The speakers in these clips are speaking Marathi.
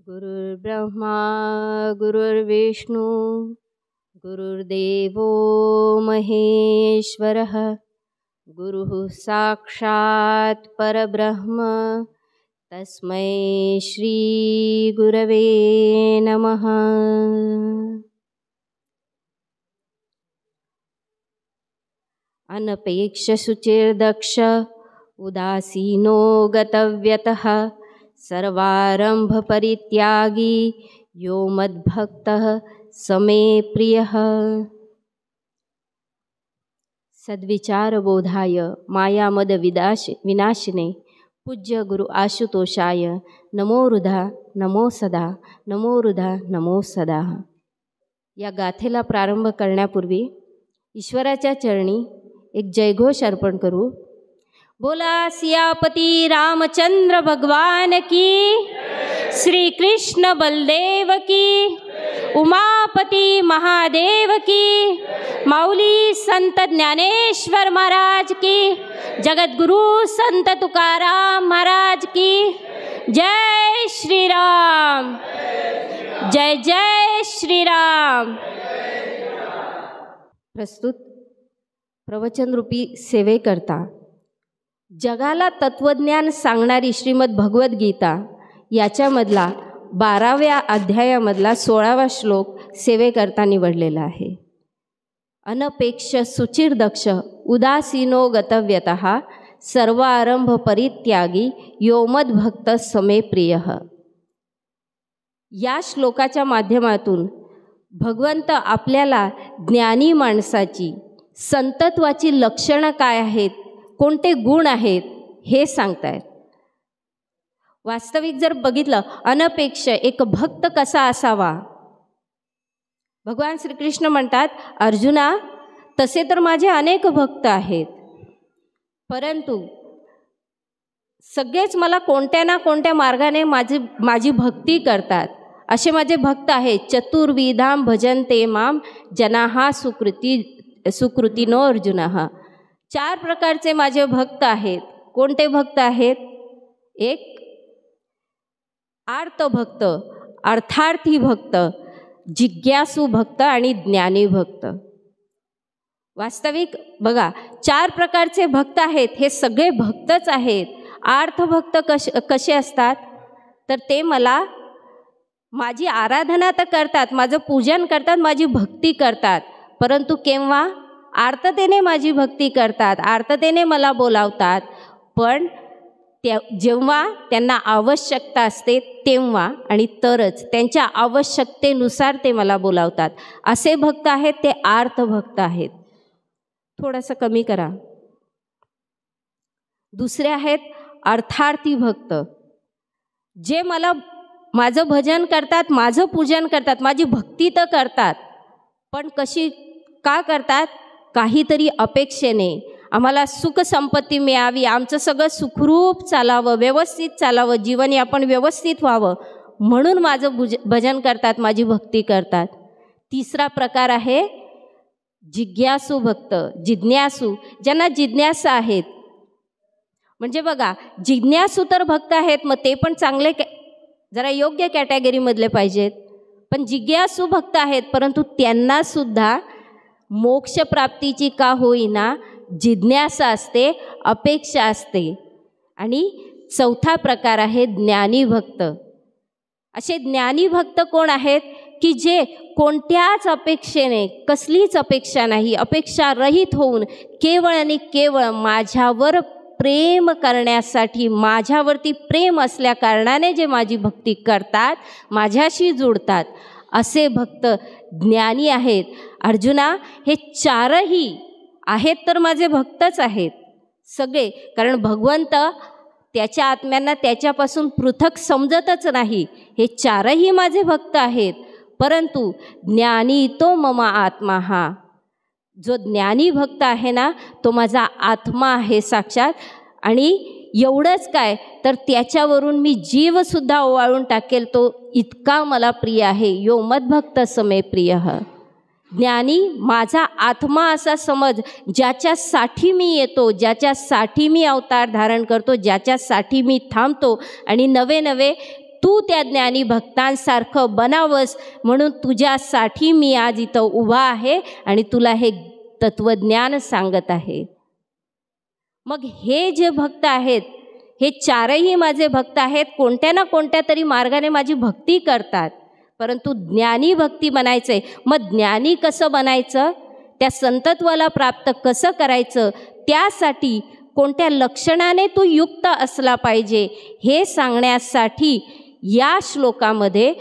गुरुर्ब्रह्मा गुरुर्विष्णू गुरुर्देवो महेश्वरः गुरुः साक्षात् परब्रह्म तस्मै श्री गुरवे नमः। अनपेक्ष शुचिर्दक्ष उदासीनो गतव्यतः सर्वारंभ परित्यागी यो मद्भक्तः समे प्रियः। सद्विचार बोधाय मायामद विनाशिने पूज्य गुरु आशुतोषाय नमो हृदा नमो सदा नमो हृदा नमो सदा। या गाथेला प्रारंभ करण्यापूर्वी ईश्वराच्या चरणी एक जयघोष अर्पण करू। बोला सियापति रामचंद्र भगवान की, श्री कृष्ण बलदेव की, उमापति महादेव की, माऊली संत ज्ञानेश्वर महाराज की, जगद्गुरु संत तुकाराम महाराज की। जय श्री राम, जय जय श्री राम। प्रस्तुत प्रवचन रूपी सेवेकरता जगाला तत्वज्ञान सांगणारी श्रीमद भगवद्गीता याच्यामधला 12व्या अध्यायामधला 16वा श्लोक सेवेकरता निवडलेला आहे। अनपेक्ष सुचिर्दक्ष उदासीनो गतव्यतः सर्वारंभ परित्यागी यो मद्भक्त समे प्रियः। या श्लोकाच्या माध्यमातून भगवंत आपल्याला ज्ञानी माणसाची संतत्वाची लक्षणं काय आहेत, कोणते गुण आहेत हे सांगतायत। वास्तविक जर बघितलं अनपेक्ष एक भक्त कसा असावा, भगवान श्रीकृष्ण म्हणतात अर्जुना तसे तर माझे अनेक भक्त आहेत, परंतु सगळेच मला कोणत्या ना कोणत्या मार्गाने माझी भक्ती करतात। असे माझे भक्त आहेत। चतुर्विधाम भजन्ते माम जनाः सुकृतिनो अर्जुनः। 4 प्रकारचे माझे भक्त आहेत। कोणते भक्त आहेत? एक आर्त भक्त, अर्थार्थी भक्त, जिज्ञासू भक्त आणि ज्ञानी भक्त। वास्तविक बघा 4 प्रकारचे भक्त आहेत, हे सगळे भक्तच आहेत। आर्त भक्त कसे असतात तर ते मला माझी आराधना तर करतात, माझं पूजन करतात, माझी भक्ती करतात, परंतु केव्हा आर्ततेने माझी भक्ती करतात, आर्ततेने मला बोलावतात, पण जेव्हा त्यांना आवश्यकता असते तेव्हा आणि तरच त्यांच्या आवश्यकतेनुसार ते मला बोलावतात। असे भक्त आहेत ते आर्त भक्त आहेत। थोडंसं कमी करा। दुसरे आहेत अर्थार्थी भक्त, जे मला माझं भजन करतात, माझं पूजन करतात, माझी भक्ती तर करतात, पण कशी का करतात? काहीतरी अपेक्षेने आम्हाला सुख संपत्ती मिळावी, आमचं सगळं सुखरूप चालावं, व्यवस्थित चालावं, जीवन यापन व्यवस्थित व्हावं म्हणून माझं भजन करतात, माझी भक्ती करतात। तिसरा प्रकार आहे जिज्ञासू भक्त, जिज्ञासू, ज्यांना जिज्ञासा आहेत। म्हणजे बघा जिज्ञासू तर भक्त आहेत, मग ते पण चांगले जरा योग्य कॅटेगरीमधले पाहिजेत, पण जिज्ञासू भक्त आहेत, परंतु त्यांना सुद्धा मोक्षप्राप्तीची का होईना जिज्ञासा असते, अपेक्षा असते। आणि चौथा प्रकार आहे ज्ञानी भक्त। असे ज्ञानी भक्त कोण आहेत की जे कोणत्याच अपेक्षेने, कसलीच अपेक्षा नाही, अपेक्षा रहित होऊन केवळ आणि केवळ माझ्यावर प्रेम करण्यासाठी, माझ्यावरती प्रेम असल्या कारणाने जे माझी भक्ती करतात, माझ्याशी जुळतात, असे भक्त ज्ञानी आहेत। अर्जुना हे 4ही आहेत तर माझे भक्तच आहेत सगळे, कारण भगवंत त्याच्या आत्म्यांना त्याच्यापासून पृथक समजतच नाही। हे 4ही माझे भक्त आहेत, परंतु ज्ञानी तो मम आत्मा, हा जो ज्ञानी भक्त आहे ना तो माझा आत्मा आहे साक्षात। आणि एवढंच काय तर त्याच्यावरून मी जीवसुद्धा ओवाळून टाकेल, तो इतका मला प्रिय आहे। यो मद्भक्त समे प्रियः। ज्ञानी माझा आत्मा असा समज, ज्याच्यासाठी मी येतो, ज्याच्यासाठी मी अवतार धारण करतो, ज्याच्यासाठी मी थांबतो आणि नवे नवे तू त्या ज्ञानी भक्तांसारखं बनावंस म्हणून तुझ्यासाठी मी आज इथं उभा आहे आणि तुला हे तत्वज्ञान सांगत आहे. मग हे जे भक्त आहेत, हे चारही माझे भक्त आहेत, कोणत्या ना कोणत्या तरी मार्गाने माझी भक्ती करतात, परंतु ज्ञानी भक्ती बनायचं आहे. मग ज्ञानी कसं बनायचं, त्या संतत्वाला प्राप्त कसं करायचं, त्यासाठी कोणत्या लक्षणाने तू युक्त असला पाहिजे हे सांगण्यासाठी या श्लोकामध्ये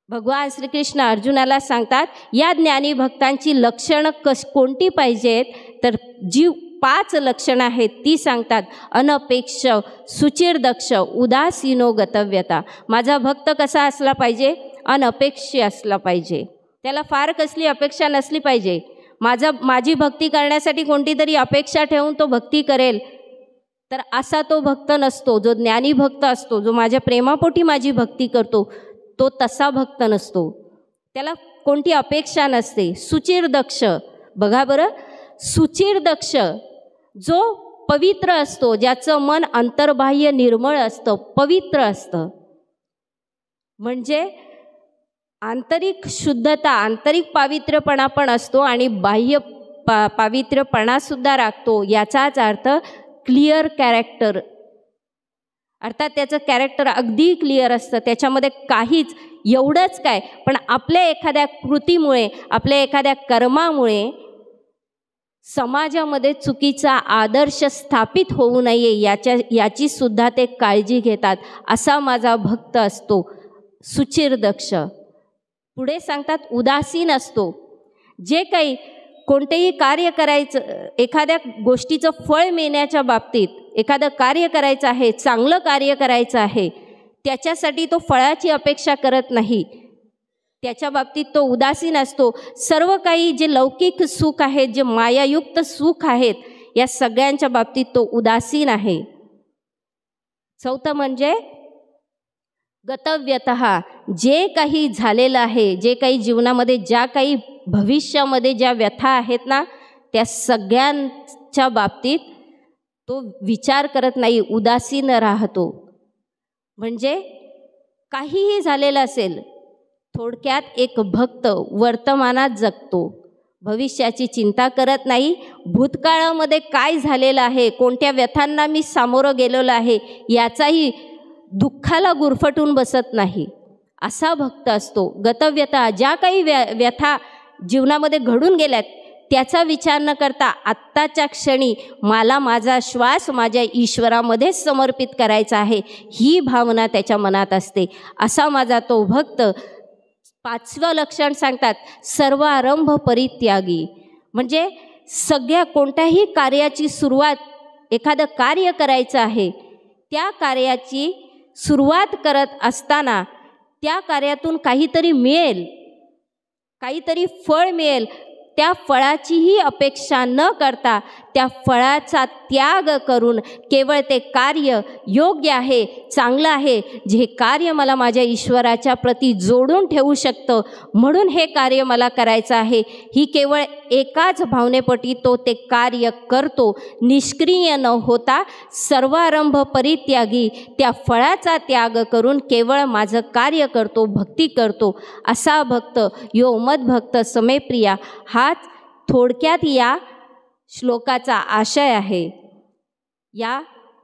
भगवान श्रीकृष्ण अर्जुनाला सांगतात, या ज्ञानी भक्तांची लक्षणं कोणती पाहिजेत, तर जी 5 लक्षणं आहेत ती सांगतात. अनपेक्ष, सुचिरदक्ष, उदासीनो गतव्यता. माझा भक्त कसा असला पाहिजे, अनपेक्ष असला पाहिजे, त्याला फार कसली अपेक्षा नसली पाहिजे. माझी भक्ती करण्यासाठी कोणती तरी अपेक्षा ठेवून तो भक्ती करेल तर असा तो भक्त नसतो. जो ज्ञानी भक्त असतो, जो माझ्या प्रेमापोटी माझी भक्ती करतो, तो तसा भक्त नसतो, त्याला कोणती अपेक्षा नसते. सुचिरदक्ष, बघा बरं, सुचिरदक्ष जो पवित्र असतो, ज्याचं मन अंतर्बाह्य निर्मळ असतं, पवित्र असतं, म्हणजे आंतरिक शुद्धता, आंतरिक पावित्र्यपणा पण असतो आणि बाह्य पावित्र्यपणासुद्धा राखतो. याचाच अर्थ क्लिअर कॅरेक्टर, अर्थात त्याचं कॅरेक्टर अगदी क्लिअर असतं, त्याच्यामध्ये काहीच, एवढंच काय, पण आपल्या एखाद्या कृतीमुळे, आपल्या एखाद्या कर्मामुळे समाजामध्ये चुकीचा आदर्श स्थापित होऊ नये याची सुद्धा ते काळजी घेतात. असा माझा भक्त असतो सुचिरदक्ष. पुढे सांगतात उदासीन असतो. जे काही कोणतेही कार्य करायचं, एखाद्या गोष्टीचं फळ मिळण्याच्या बाबतीत, एखादं कार्य करायचं आहे, चांगलं कार्य करायचं आहे, त्याच्यासाठी तो फळाची अपेक्षा करत नाही, त्याच्या बाबतीत तो उदासीन असतो. सर्व काही जे लौकिक सुख आहेत, जे मायायुक्त सुख आहेत, या सगळ्यांच्या बाबतीत तो उदासीन आहे. चौथं म्हणजे गतव्यतः, जे काही झालेलं आहे, जे काही जीवनामध्ये, ज्या काही भविष्यामध्ये ज्या व्यथा आहेत ना, त्या सगळ्यांच्या बाबतीत तो विचार करत नाही, उदासीन राहतो. म्हणजे काहीही झालेलं असेल, थोडक्यात एक भक्त वर्तमानात जगतो, भविष्याची चिंता करत नाही. भूतकाळामध्ये काय झालेलं आहे, कोणत्या व्यथांना मी सामोरं गेलेलो आहे, याचाही दुःखाला गुरफटून बसत नाही, असा भक्त असतो. गतव्यता, ज्या काही व्यथा जीवनामध्ये घडून गेल्यात त्याचा विचार न करता आत्ताच्या क्षणी मला माझा श्वास माझ्या ईश्वरामध्ये समर्पित करायचा आहे, ही भावना त्याच्या मनात असते. असा माझा तो भक्त. 5वं लक्षण सांगतात सर्वारंभ परित्यागी, म्हणजे सगळ्या कोणत्याही कार्याची सुरुवात, एखादं कार्य करायचं आहे, त्या कार्याची सुरुवात करत असताना त्या कार्यातून काहीतरी मिळेल, काहीतरी फळ मिळेल, त्या फळाचीही अपेक्षा न करता त्या फळाचा त्याग करून केवळ ते कार्य योग्य आहे, चांगलं आहे, जे कार्य मला माझ्या ईश्वराच्या प्रती जोडून ठेवू शकतं, म्हणून हे कार्य मला करायचं आहे, ही केवळ एकाच भावनेपोटी तो ते कार्य करतो. निष्क्रिय न होता सर्वारंभ परित्यागी, त्या फळाचा त्याग करून केवळ माझं कार्य करतो, भक्ती करतो. असा भक्त यो मद्भक्त समेप्रिया, हाच थोडक्यात या श्लोकाचा आशय आहे. या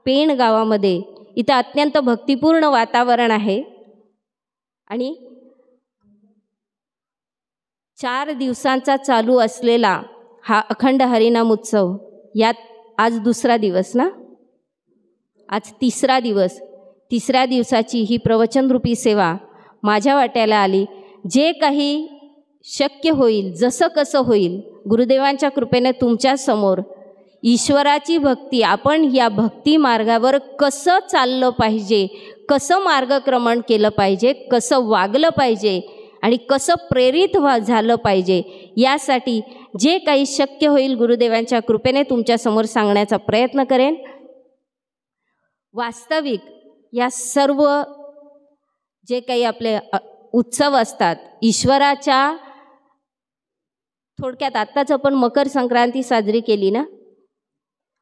पेण गावामध्ये इथं अत्यंत भक्तिपूर्ण वातावरण आहे आणि 4 दिवसांचा चालू असलेला हा अखंड हरिनाम उत्सव, यात आज 2रा दिवस ना, आज 3रा दिवस, 3ऱ्या दिवसाची ही प्रवचनरूपी सेवा माझ्या वाट्याला आली. जे काही शक्य होईल, जसं कसं होईल, गुरुदेवांच्या कृपेने तुमच्या समोर ईश्वराची भक्ती, आपण या भक्ती मार्गावर कसं चाललं पाहिजे, कसं मार्गक्रमण केलं पाहिजे, कसं वागलं पाहिजे आणि कसं प्रेरित झालं पाहिजे, यासाठी जे काही शक्य होईल गुरुदेवांच्या कृपेने तुमच्यासमोर सांगण्याचा प्रयत्न करेन. वास्तविक या सर्व जे काही आपले उत्सव असतात, ईश्वराच्या, थोडक्यात आत्ताच आपण मकर संक्रांती साजरी केली ना,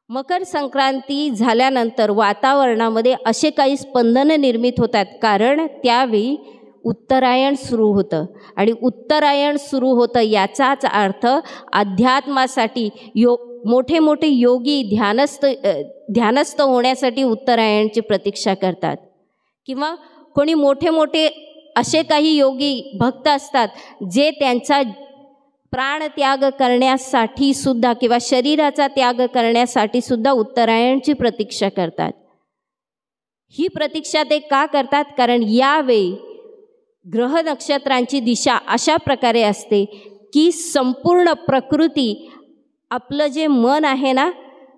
मकर संक्रांती झाल्यानंतर वातावरणामध्ये असे काही स्पंदनं निर्मित होतात, कारण त्यावेळी उत्तरायण सुरू होतं. आणि उत्तरायण सुरू होतं याचाच अर्थ अध्यात्मासाठी मोठे मोठे योगी ध्यानस्थ होण्यासाठी उत्तरायणची प्रतीक्षा करतात. किंवा कोणी मोठे मोठे असे काही योगी भक्त असतात जे त्यांचा प्राणत्याग करण्यासाठी सुद्धा किंवा शरीराचा त्याग करण्यासाठी सुद्धा उत्तरायणची प्रतीक्षा करतात. ही प्रतीक्षा ते का करतात? कारण यावेळी ग्रह नक्षत्रांची दिशा अशा प्रकारे असते की संपूर्ण प्रकृती, आपलं जे मन आहे ना,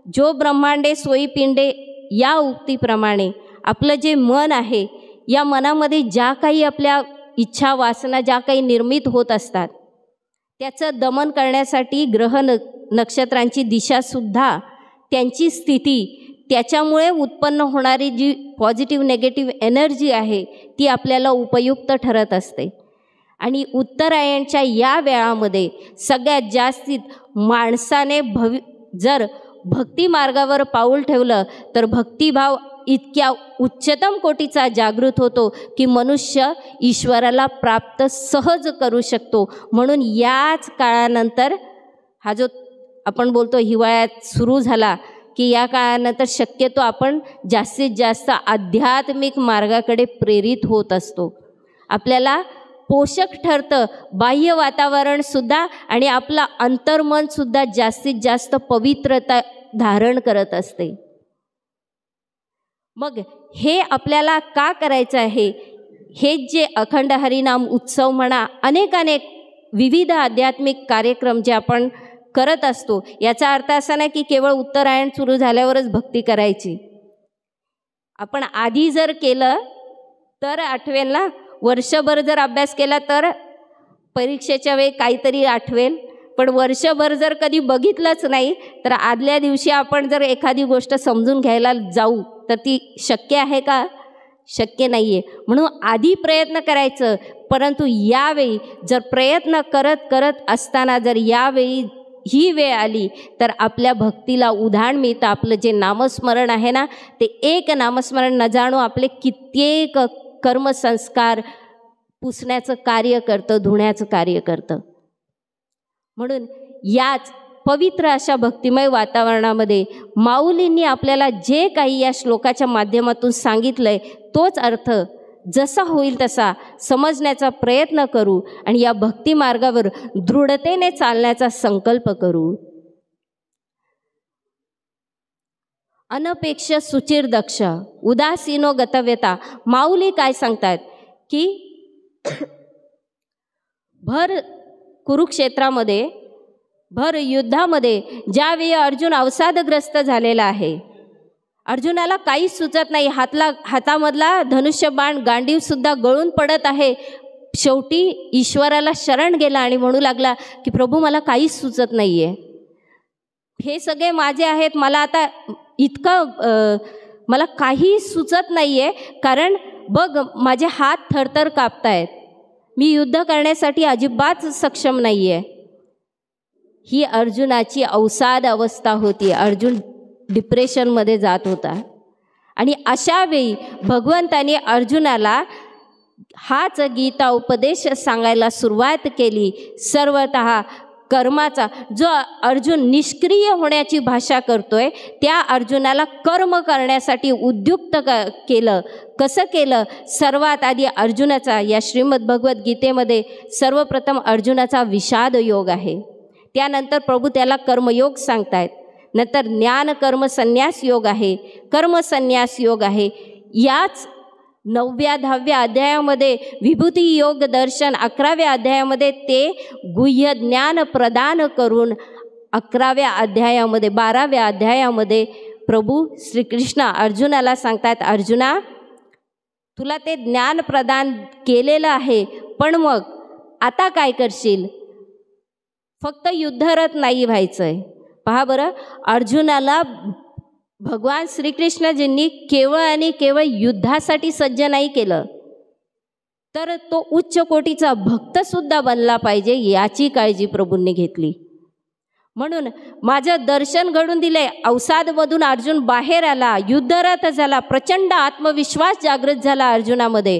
जो ब्रह्मांडे सोई पिंडे या उक्तीप्रमाणे आपलं जे मन आहे, या मनामध्ये ज्या काही आपल्या इच्छा वासना ज्या काही निर्मित होत असतात त्याचं दमन करण्यासाठी ग्रह नक्षत्रांची दिशासुद्धा, त्यांची स्थिती, त्याच्यामुळे उत्पन्न होणारी जी पॉझिटिव्ह निगेटिव्ह एनर्जी आहे ती आपल्याला उपयुक्त ठरत असते. आणि उत्तरायणच्या या वेळामध्ये सगळ्यात जास्तीत माणसाने जर भक्ती मार्गावर पाऊल ठेवलं तर भक्तिभाव इतक्या उच्चतम कोटीचा जागृत होतो की मनुष्य ईश्वराला प्राप्त सहज करू शकतो. म्हणून याच काळानंतर हा जो आपण बोलतो हिवाळ्यात सुरू झाला की या काळानंतर शक्यतो आपण जास्तीत जास्त आध्यात्मिक मार्गाकडे प्रेरित होत असतो. आपल्याला पोषक ठरतं बाह्य वातावरणसुद्धा आणि आपलं अंतर्मनसुद्धा जास्तीत जास्त पवित्रता धारण करत असते. मग हे आपल्याला का करायचं आहे? हे जे अखंड हरिनाम उत्सव म्हणा, अनेक विविध आध्यात्मिक कार्यक्रम जे आपण करत असतो, याचा अर्थ असा नाही की केवळ उत्तरायण सुरू झाल्यावरच भक्ती करायची. आपण आधी जर केलं तर आठवेल ना, वर्षभर जर अभ्यास केला तर परीक्षेच्या वेळी काहीतरी आठवेल, पण वर्षभर जर कधी बघितलंच नाही तर आदल्या दिवशी आपण जर एखादी गोष्ट समजून घ्यायला जाऊ तर ती शक्य आहे का? शक्य नाही आहे. म्हणून आधी प्रयत्न करायचं. परंतु यावेळी जर प्रयत्न करत असताना जर यावेळी ही वेळ आली तर आपल्या भक्तीला उधाण मिळतं. आपलं जे नामस्मरण आहे ना, ते एक नामस्मरण न जाणो आपले कित्येक कर्मसंस्कार पुसण्याचं कार्य करतं, धुण्याचं कार्य करतं. म्हणून याच पवित्र अशा भक्तिमय वातावरणामध्ये माऊलींनी आपल्याला जे काही या श्लोकाच्या माध्यमातून सांगितलंय तोच अर्थ जसा होईल तसा समजण्याचा प्रयत्न करू आणि या भक्ती मार्गावर दृढतेने चालण्याचा संकल्प करू. अनपेक्ष सुचिर दक्ष उदासीनो गतव्यता. माऊली काय सांगतात की भर कुरुक्षेत्रामध्ये, भर युद्धामध्ये ज्यावेळी अर्जुन अवसादग्रस्त झालेला आहे, अर्जुनाला काहीच सुचत नाही, हातामधला धनुष्यबाण गांडीवसुद्धा गळून पडत आहे. शेवटी ईश्वराला शरण गेला आणि म्हणू लागला की प्रभू मला काहीच सुचत नाही आहे, हे सगळे माझे आहेत, मला आता इतकं मला काही सुचत नाही आहे, कारण बघ माझे हात थरथर कापतायत, मी युद्ध करण्यासाठी अजिबात सक्षम नाही आहे. ही अर्जुनाची अवसाद अवस्था होती. अर्जुन डिप्रेशनमध्ये जात होता. आणि अशा वेळी भगवंताने अर्जुनाला हाच गीता उपदेश सांगायला सुरुवात केली. सर्वतः कर्माचा, जो अर्जुन निष्क्रिय होण्याची भाषा करतोय त्या अर्जुनाला कर्म करण्यासाठी उद्युक्त केलं. कसं केलं? सर्वात आधी अर्जुनाचा, या श्रीमद भगवद्गीतेमध्ये सर्वप्रथम अर्जुनाचा विषाद योग आहे. त्यानंतर प्रभू त्याला कर्मयोग सांगतायत. नंतर ज्ञान कर्म संन्यास योग आहे, कर्म संन्यास योग आहे. याच 9व्या 10व्या अध्यायामध्ये विभूती योग दर्शन, 11व्या अध्यायामध्ये ते गुह्य ज्ञान प्रदान करून 11व्या अध्यायामध्ये 12व्या अध्यायामध्ये प्रभू श्रीकृष्ण अर्जुनाला सांगतात, अर्जुना तुला ते ज्ञान प्रदान केलेलं आहे, पण मग आता काय करशील? फक्त युद्धरत नाही व्हायचंय. पहा बरं, अर्जुनाला भगवान श्रीकृष्णजींनी केवळ आणि केवळ युद्धासाठी सज्ज नाही केलं, तर तो उच्च कोटीचा भक्तसुद्धा बनला पाहिजे याची काळजी प्रभूंनी घेतली. म्हणून माझं दर्शन घडून दिले. अवसादमधून अर्जुन बाहेर आला, युद्धरत झाला, प्रचंड आत्मविश्वास जागृत झाला अर्जुनामध्ये.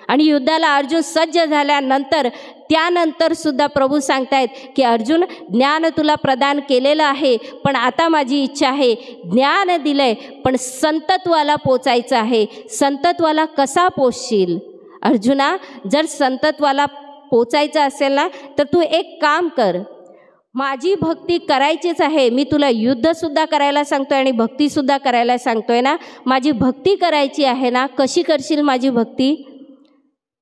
आणि युद्धाला अर्जुन सज्ज झाल्यानंतर त्यानंतर सुद्धा प्रभू सांगतायत की अर्जुन, ज्ञान तुला प्रदान केलेलं आहे, पण आता माझी इच्छा आहे, ज्ञान दिलंय पण संतत्वाला पोचायचं आहे. संतत्वाला कसा पोचशील अर्जुना? जर संतत्वाला पोचायचं असेल ना तर तू एक काम कर, माझी भक्ती करायचीच आहे. मी तुला युद्धसुद्धा करायला सांगतोय आणि भक्तीसुद्धा करायला सांगतोय ना. माझी भक्ती करायची आहे ना. कशी करशील माझी भक्ती?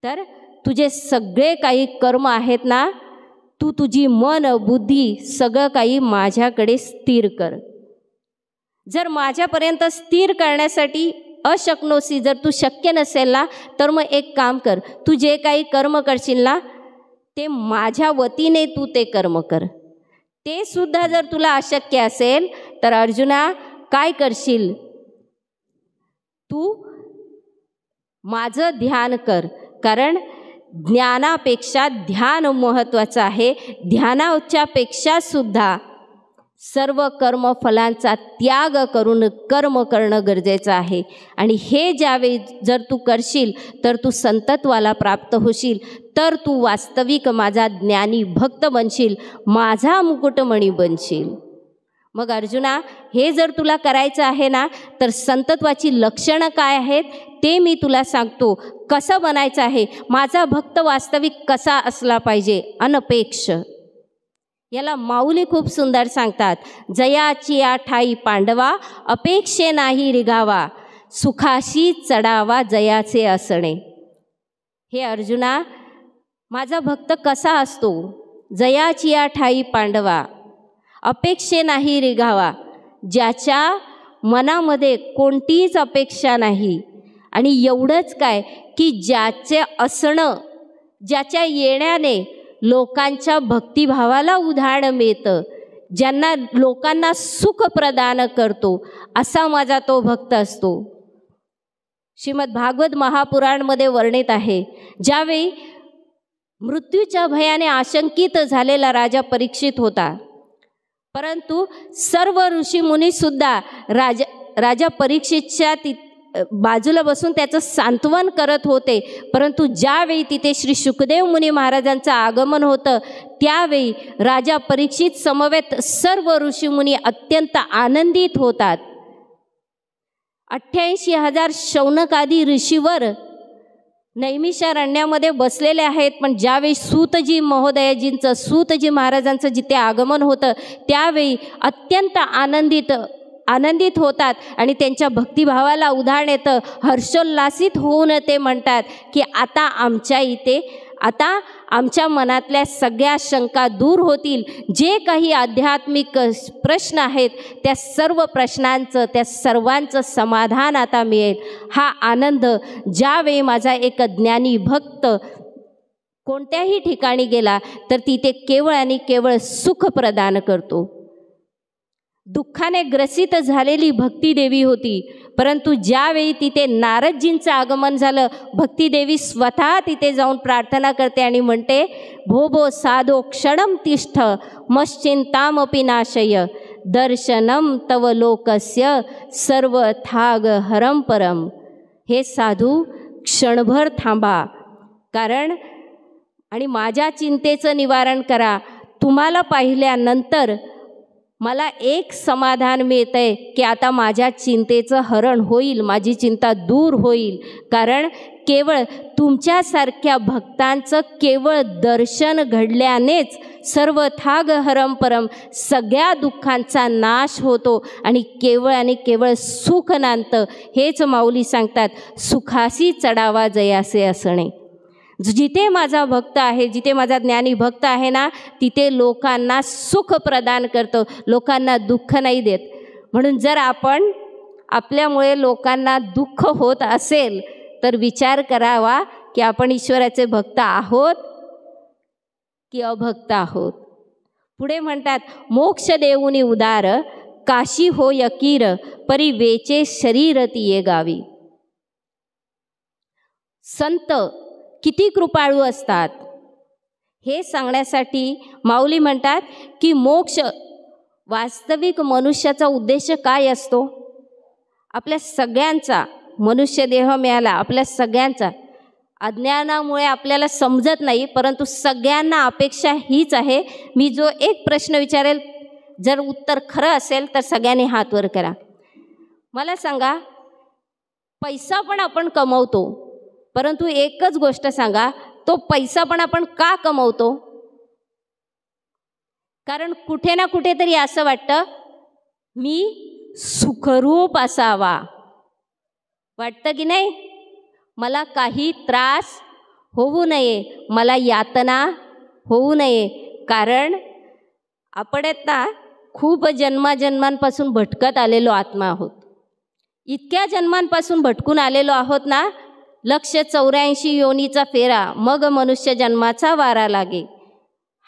तर तुझे सगळे काही कर्म आहेत ना, तू तुझी मन बुद्धी सगळं काही माझ्याकडे स्थिर कर. जर माझ्यापर्यंत स्थिर करण्यासाठी अशक्नोसी, जर तू शक्य नसेल ना तर मग एक काम कर, तू जे काही कर्म करशील ना ते माझ्या वतीने तू ते कर्म कर. ते सुद्धा जर तुला अशक्य असेल तर अर्जुना काय करशील? तू माझं ध्यान कर. कारण ज्ञानापेक्षा ध्यान महत्त्वाचं आहे. ध्यानाच्या पेक्षा सुद्धा सर्व कर्मफलांचा त्याग करून कर्म करणं गरजेचं आहे. आणि हे ज्यावेळी जर तू करशील तर तू संतत्वाला प्राप्त होशील, तर तू वास्तविक माझा ज्ञानी भक्त बनशील, माझा मुकुटमणी बनशील. मग अर्जुना, हे जर तुला करायचं आहे ना तर संतत्वाची लक्षणं काय आहेत ते मी तुला सांगतो. कसं बनायचं आहे, माझा भक्त वास्तविक कसा असला पाहिजे, अनपेक्ष. याला माऊली खूप सुंदर सांगतात. जयाची ठाई पांडवा, अपेक्षे नाही रिघावा, सुखाशी चढावा जयाचे असणे. हे अर्जुना, माझा भक्त कसा असतो? जयाची ठाई पांडवा, अपेक्षे नाही रिघावा, ज्याच्या मनामध्ये कोणतीच अपेक्षा नाही. आणि एवढंच काय की ज्याचे असणं, ज्याच्या येण्याने लोकांच्या भक्तिभावाला उधाण मिळतं, ज्यांना लोकांना सुख प्रदान करतो, असा माझा तो भक्त असतो. श्रीमद भागवत महापुराणमध्ये वर्णित आहे, ज्यावेळी मृत्यूच्या भयाने आशंकित झालेला राजा परीक्षित होता, परंतु सर्व ऋषीमुनीसुद्धा राजा परीक्षितच्या बाजूला बसून त्याचं सांत्वन करत होते. परंतु ज्यावेळी तिथे श्री शुकदेव मुनी महाराजांचं आगमन होतं त्यावेळी राजा परीक्षित समवेत सर्व ऋषीमुनी अत्यंत आनंदित होतात. 88,000 शौनकादी ऋषीवर नैमिषारण्यामध्ये बसलेले आहेत. पण ज्यावेळी सूतजी महोदयजींचं, सूतजी महाराजांचं जिथे आगमन होतं त्यावेळी अत्यंत आनंदित होतात आणि त्यांच्या भक्तिभावाला उधाण येतं. हर्षोल्लासित होऊन ते म्हणतात की आता आमच्या मनातल्या सगळ्या शंका दूर होतील. जे काही आध्यात्मिक प्रश्न आहेत त्या सर्व प्रश्नांचं, त्या सर्वांचं समाधान आता मिळेल. हा आनंद ज्यावेळी माझा एक ज्ञानी भक्त कोणत्याही ठिकाणी गेला तर तिथे केवळ आणि केवळ सुख प्रदान करतो. दुःखाने ग्रसित झालेली भक्तिदेवी होती, परंतु ज्यावेळी तिथे नारदजींचं आगमन झालं, भक्तिदेवी स्वतः तिथे जाऊन प्रार्थना करते आणि म्हणते, भो भो साधो क्षणम तिष्ठ मश्चिंतामपि नाशय, दर्शनम तव लोकस्य सर्व थाग हरम परम. हे साधू क्षणभर थांबा कारण आणि माझ्या चिंतेचं निवारण करा. तुम्हाला पाहिल्यानंतर मला एक समाधान मिळतंय की आता माझ्या चिंतेचं हरण होईल, माझी चिंता दूर होईल. कारण केवळ तुमच्यासारख्या भक्तांचं केवळ दर्शन घडल्यानेच सर्व थाग हरम परम, सगळ्या दुःखांचा नाश होतो आणि केवळ सुख नांदतं. हेच माऊली सांगतात, सुखासी चढावा जयासे असणे. जिथे माझा भक्त आहे, जिथे माझा ज्ञानी भक्त आहे ना, तिथे लोकांना सुख प्रदान करतो, लोकांना दुःख नाही देत. म्हणून जर आपण आपल्यामुळे लोकांना दुःख होत असेल तर विचार करावा की आपण ईश्वराचे भक्त आहोत की अभक्त आहोत. पुढे म्हणतात, मोक्ष देऊनी उदार, काशी हो यकीर, परी वेचे शरीर तिये गावी. संत किती कृपाळू असतात हे सांगण्यासाठी माऊली म्हणतात की वास्तविक मनुष्याचा उद्देश काय असतो? आपल्या सगळ्यांचा मनुष्य देह मिळाला, आपल्या सगळ्यांचा अज्ञानामुळे आपल्याला समजत नाही, परंतु सगळ्यांना अपेक्षा हीच आहे. मी जो एक प्रश्न विचारेल, जर उत्तर खरं असेल तर सगळ्यांनी हात वर करा. मला सांगा, पैसा पण आपण कमवतो, परंतु एकच गोष्ट सांगा, तो पैसा पण आपण का कमवतो? कारण कुठे ना कुठेतरी असं वाटतं मी सुखरूप असावा, वाटतं की नाही? मला काही त्रास होऊ नये, मला यातना होऊ नये. कारण आपण ना खूप जन्माजन्मांपासून भटकत आलेलो आत्मा आहोत. इतक्या जन्मांपासून भटकून आलेलो आहोत ना, 184 योनीचा फेरा, मग मनुष्य जन्माचा वारा लागे.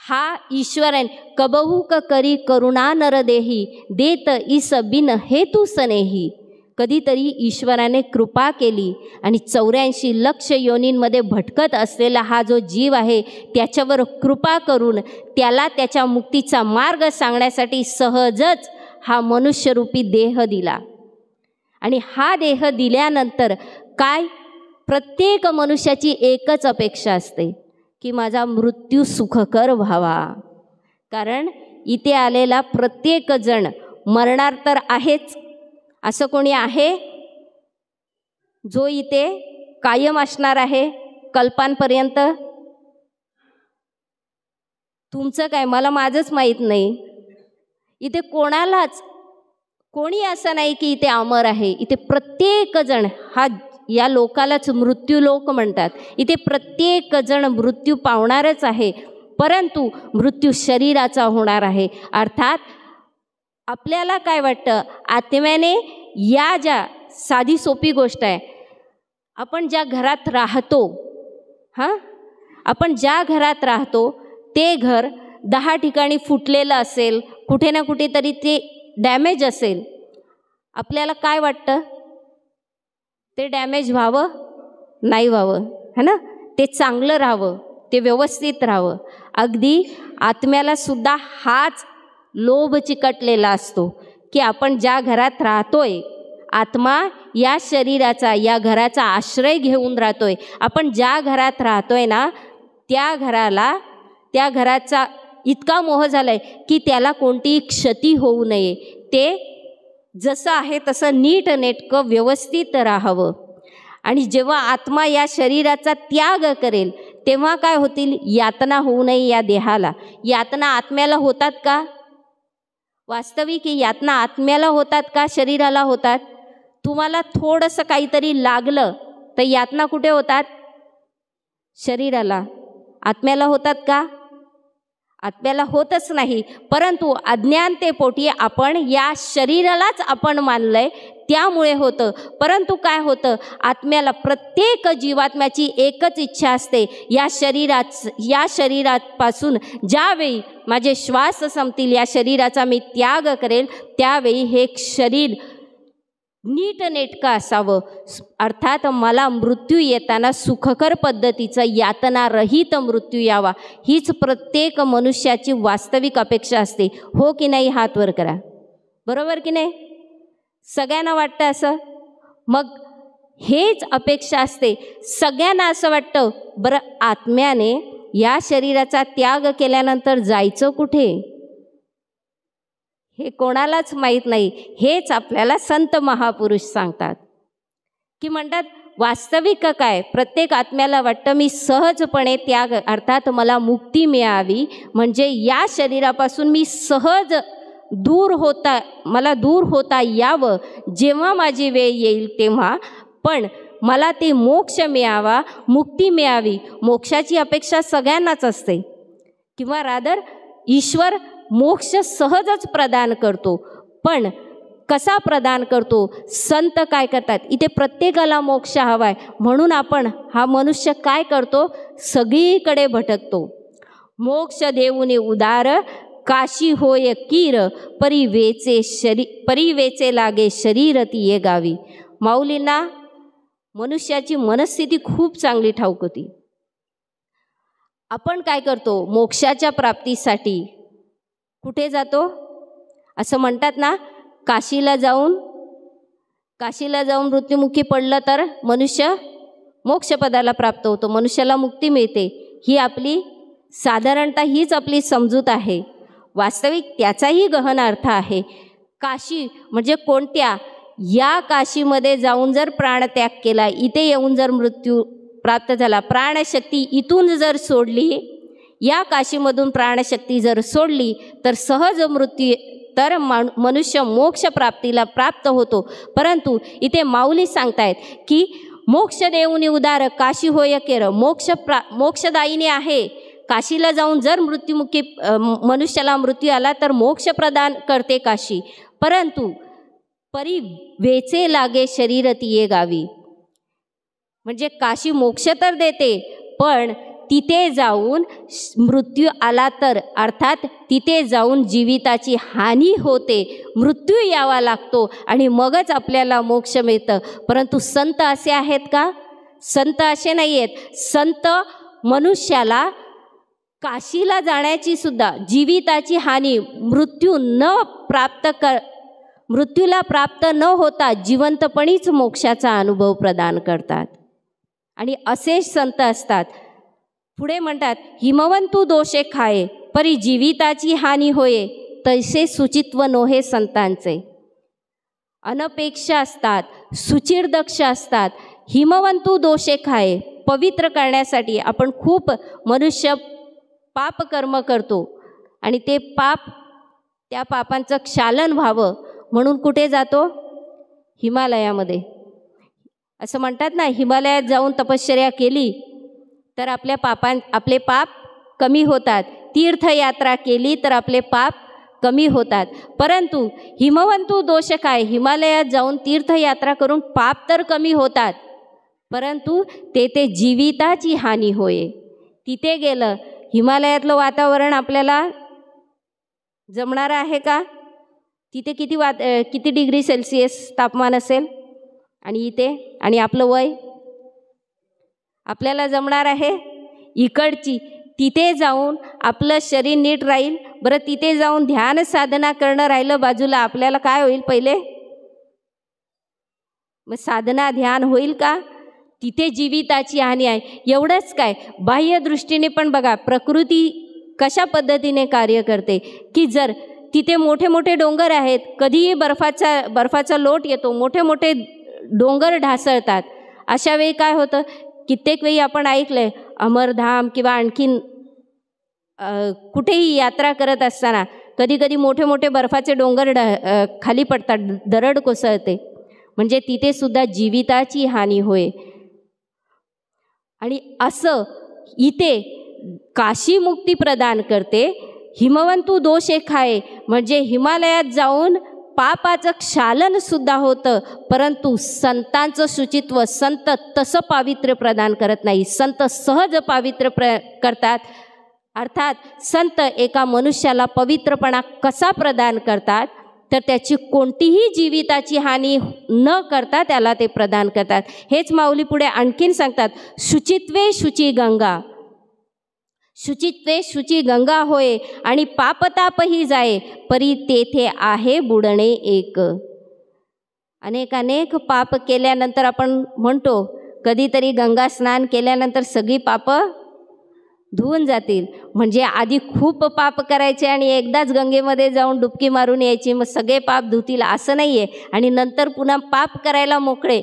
हा ईश्वरन कबहू क करी करुणा नरदेही, देत ईस बिन हेतू सनेही. कधीतरी ईश्वराने कृपा केली आणि 84 लक्ष योनींमध्ये भटकत असलेला हा जो जीव आहे त्याच्यावर कृपा करून त्याला त्याच्या मुक्तीचा मार्ग सांगण्यासाठी सहजच हा मनुष्यरूपी देह दिला. आणि हा देह दिल्यानंतर काय, प्रत्येक मनुष्याची एकच अपेक्षा असते की माझा मृत्यू सुखकर व्हावा. कारण इथे आलेला प्रत्येक जण मरणार तर आहेच. असं कोणी आहे जो इथे कायम असणार आहे कल्पांपर्यंत? तुमचं काय, मला माझंच माहीत नाही. इथे कोणालाच कोणी असं नाही की इथे अमर आहे. इथे प्रत्येक जण, हा या लोकालाच मृत्यू लोक म्हणतात, इथे प्रत्येक जण मृत्यू पावणारच आहे, परंतु मृत्यू शरीराचा होणार आहे. अर्थात आपल्याला काय वाटतं, आत्म्याने या ज्या साधी सोपी गोष्ट आहे, आपण ज्या घरात राहतो, आपण ज्या घरात राहतो ते घर 10 ठिकाणी फुटलेलं असेल, कुठे ना कुठेतरी ते डॅमेज असेल, आपल्याला काय वाटतं? ते डॅमेज व्हावं, नाही व्हावं, है ना, ते चांगलं राहावं, ते व्यवस्थित राहावं. अगदी आत्म्याला सुद्धा हाच लोभ चिकटलेला असतो की आपण ज्या घरात राहतोय, आत्मा या शरीराचा, या घराचा आश्रय घेऊन राहतोय. आपण ज्या घरात राहतोय ना, त्या घराचा इतका मोह झालाय की त्याला कोणतीही क्षती होऊ नये, ते जसं आहे तसं नीटनेटकं व्यवस्थित राहावं. आणि जेव्हा आत्मा या शरीराचा त्याग करेल तेव्हा काय होतील? यातना होऊ नये या देहाला. यातना आत्म्याला होतात का? वास्तविक यातना आत्म्याला होतात का शरीराला होतात? तुम्हाला थोडंसं काहीतरी लागलं तर यातना कुठे होतात? शरीराला. आत्म्याला होतात का? आत्म्याला होतच नाही. परंतु अज्ञानतेपोटी आपण या शरीरालाच आपण मानलंय, त्यामुळे होतं. परंतु काय होतं, आत्म्याला, प्रत्येक जीवात्म्याची एकच इच्छा असते, या शरीरापासून ज्यावेळी माझे श्वास संपतील, या शरीराचा मी त्याग करेल, त्यावेळी हे शरीर नीटनेटकं असावं. अर्थात मला मृत्यू येताना सुखकर पद्धतीचं यातनारहित मृत्यू यावा, हीच प्रत्येक मनुष्याची वास्तविक अपेक्षा असते. हो की नाही? हात वर करा. बरोबर की नाही? सगळ्यांना वाटतं असं? मग हेच अपेक्षा असते. सगळ्यांना असं वाटतं, बरं आत्म्याने या शरीराचा त्याग केल्यानंतर जायचं कुठे? हे कोणालाच माहीत नाही. हेच आपल्याला संत महापुरुष सांगतात की म्हणतात, वास्तविक काय, प्रत्येक आत्म्याला वाटतं मी सहजपणे त्याग, अर्थात मला मुक्ती मिळावी, म्हणजे या शरीरापासून मी सहज मला दूर होता यावं जेव्हा माझी वेळ येईल तेव्हा. पण मला ते मोक्ष मिळावा, मुक्ती मिळावी. मोक्षाची अपेक्षा सगळ्यांनाच असते, किंवा रादर ईश्वर मोक्ष सहजच प्रदान करतो. पण कसा प्रदान करतो? संत काय करतात? इथे प्रत्येकाला मोक्ष हवाय, म्हणून हा मनुष्य काय करतो? सगळीकडे भटकतो. मोक्ष देऊने उदार, काशी होय कीर, परिवेचे लागे शरीर तिये गावी. माऊलींना मनुष्याची मनस्थिती खूप चांगली ठाऊक होती. आपण काय करतो? मोक्षाच्या प्राप्तीसाठी कुठे जातो? असं म्हणतात ना, काशीला जाऊन मृत्युमुखी पडलं तर मनुष्य मोक्षपदाला प्राप्त होतो, मनुष्याला मुक्ती मिळते. ही आपली साधारणतः हीच आपली समजूत आहे. वास्तविक त्याचाही गहन अर्थ आहे. काशी म्हणजे कोणत्या? या काशीमध्ये जाऊन जर प्राणत्याग केला, इथे येऊन जर मृत्यू प्राप्त झाला, प्राणशक्ती इथून जर सोडली, या काशीमधून प्राणशक्ती जर सोडली तर सहज मृत्यू, तर मनुष्य मोक्ष प्राप्तीला प्राप्त होतो. परंतु इथे माऊली सांगतायत की मोक्ष देऊनी उदार काशी होय केर, मोक्षदायिनी आहे. काशीला जाऊन जर मृत्युमुखी मनुष्याला मृत्यू आला तर मोक्ष प्रदान करते काशी. परंतु परी वेचे लागे शरीर तिये गावी, म्हणजे काशी मोक्ष तर देते, पण तिथे जाऊन मृत्यू आला तर, अर्थात तिथे जाऊन जीविताची हानी होते, मृत्यू यावा लागतो आणि मगच आपल्याला मोक्ष मिळतं. परंतु संत असे आहेत का? संत असे नाही आहेत. संत मनुष्याला काशीला जाण्याची सुद्धा जीविताची हानी, मृत्यूला प्राप्त न होता जिवंतपणीच मोक्षाचा अनुभव प्रदान करतात. आणि असेच संत असतात. पुढे म्हणतात, हिमवंतू दोषे खाये परी जीविताची हानी होये, तैसे सुचित्व नोहे संतांचे. अनपेक्ष असतात, सुचिरदक्ष असतात. हिमवंतू दोषे खाये, पवित्र करण्यासाठी आपण खूप मनुष्य पाप कर्म करतो आणि ते त्या पापांचं क्षालन व्हावं म्हणून कुठे जातो? हिमालयामध्ये. असं म्हणतात ना, हिमालयात जाऊन तपश्चर्या केली तर आपले पाप कमी होतात, तीर्थयात्रा केली तर आपले पाप कमी होतात. परंतु हिमवंतू दोष काय? हिमालयात जाऊन तीर्थयात्रा करून पाप तर कमी होतात, परंतु तेथे जीविताची हानी होय. तिथे गेलं, हिमालयातलं वातावरण आपल्याला जमणार आहे का? तिथे किती डिग्री सेल्सिअस तापमान असेल, आणि इथे, आणि आपलं वय आपल्याला जमणार आहे? इकडची तिथे जाऊन आपलं शरीर नीट राहील. बरं, तिथे जाऊन ध्यान साधना करणं राहिलं बाजूला, आपल्याला काय होईल पहिले? मग साधना ध्यान होईल का? तिथे जीविताची हानी आहे. एवढंच काय, बाह्य दृष्टीने पण बघा प्रकृती कशा पद्धतीने कार्य करते, की जर तिथे मोठे मोठे डोंगर आहेत, कधीही बर्फाचा लोट येतो, मोठे मोठे डोंगर ढासळतात. अशा वेळी काय होतं? कित्येक वेळी आपण ऐकलंय, अमरधाम किंवा आणखीन कुठेही यात्रा करत असताना कधी कधी मोठे मोठे बर्फाचे डोंगर खाली पडतात, दरड कोसळते, म्हणजे तिथे सुद्धा जीविताची हानी होय. आणि असं इथे काशी मुक्ती प्रदान करते. हिमवंतू दोषे खाये म्हणजे हिमालयात जाऊन पापाचं क्षालन सुद्धा होतं, परंतु संतांचं शुचित्व, संत तसं पावित्र्य प्रदान करत नाही. संत सहज पावित्र्य करतात. अर्थात संत एका मनुष्याला पवित्रपणा कसा प्रदान करतात, तर त्याची कोणतीही जीविताची हानी न करता त्याला ते प्रदान करतात. हेच माऊली पुढे आणखीन सांगतात, शुचित्वे शुची गंगा, शुचित्वे शुची गंगा होय आणि पापतापही जाये, परी तेथे आहे बुडणे एक. अनेक पाप केल्यानंतर आपण म्हणतो, कधीतरी गंगा स्नान केल्यानंतर सगळी पाप धुवून जातील. म्हणजे आधी खूप पाप करायचे आणि एकदाच गंगेमध्ये जाऊन डुबकी मारून यायची, मग सगळे पाप धुतील असं नाही आहे. आणि नंतर पुन्हा पाप करायला मोकळे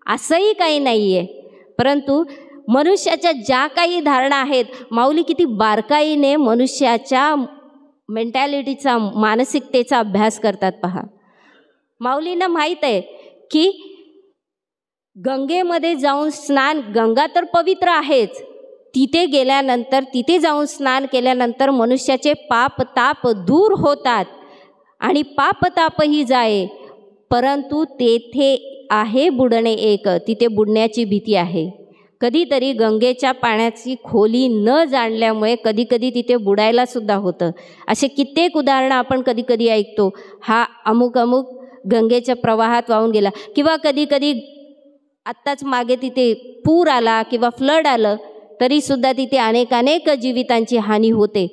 असंही काही नाही आहे. परंतु मनुष्याच्या ज्या काही धारणा आहेत, माऊली किती बारकाईने मनुष्याच्या मेंटॅलिटीचा, मानसिकतेचा अभ्यास करतात पहा. माऊलींना माहीत आहे की गंगेमध्ये जाऊन स्नान, गंगा तर पवित्र आहेच, तिथे गेल्यानंतर, तिथे जाऊन स्नान केल्यानंतर मनुष्याचे पाप ताप दूर होतात आणि पापतापही जाये, परंतु तेथे आहे बुडणे एक, तिथे बुडण्याची भीती आहे. कधीतरी गंगेच्या पाण्याची खोली न जाणल्यामुळे कधीकधी तिथे बुडायला सुद्धा होतं. असे कित्येक उदाहरणं आपण कधीकधी ऐकतो. हा अमुक गंगेच्या प्रवाहात वाहून गेला, किंवा कधीकधी आत्ताच मागे तिथे पूर आला किंवा फ्लड आलं तरीसुद्धा तिथे अनेक जीवितांची हानी होते.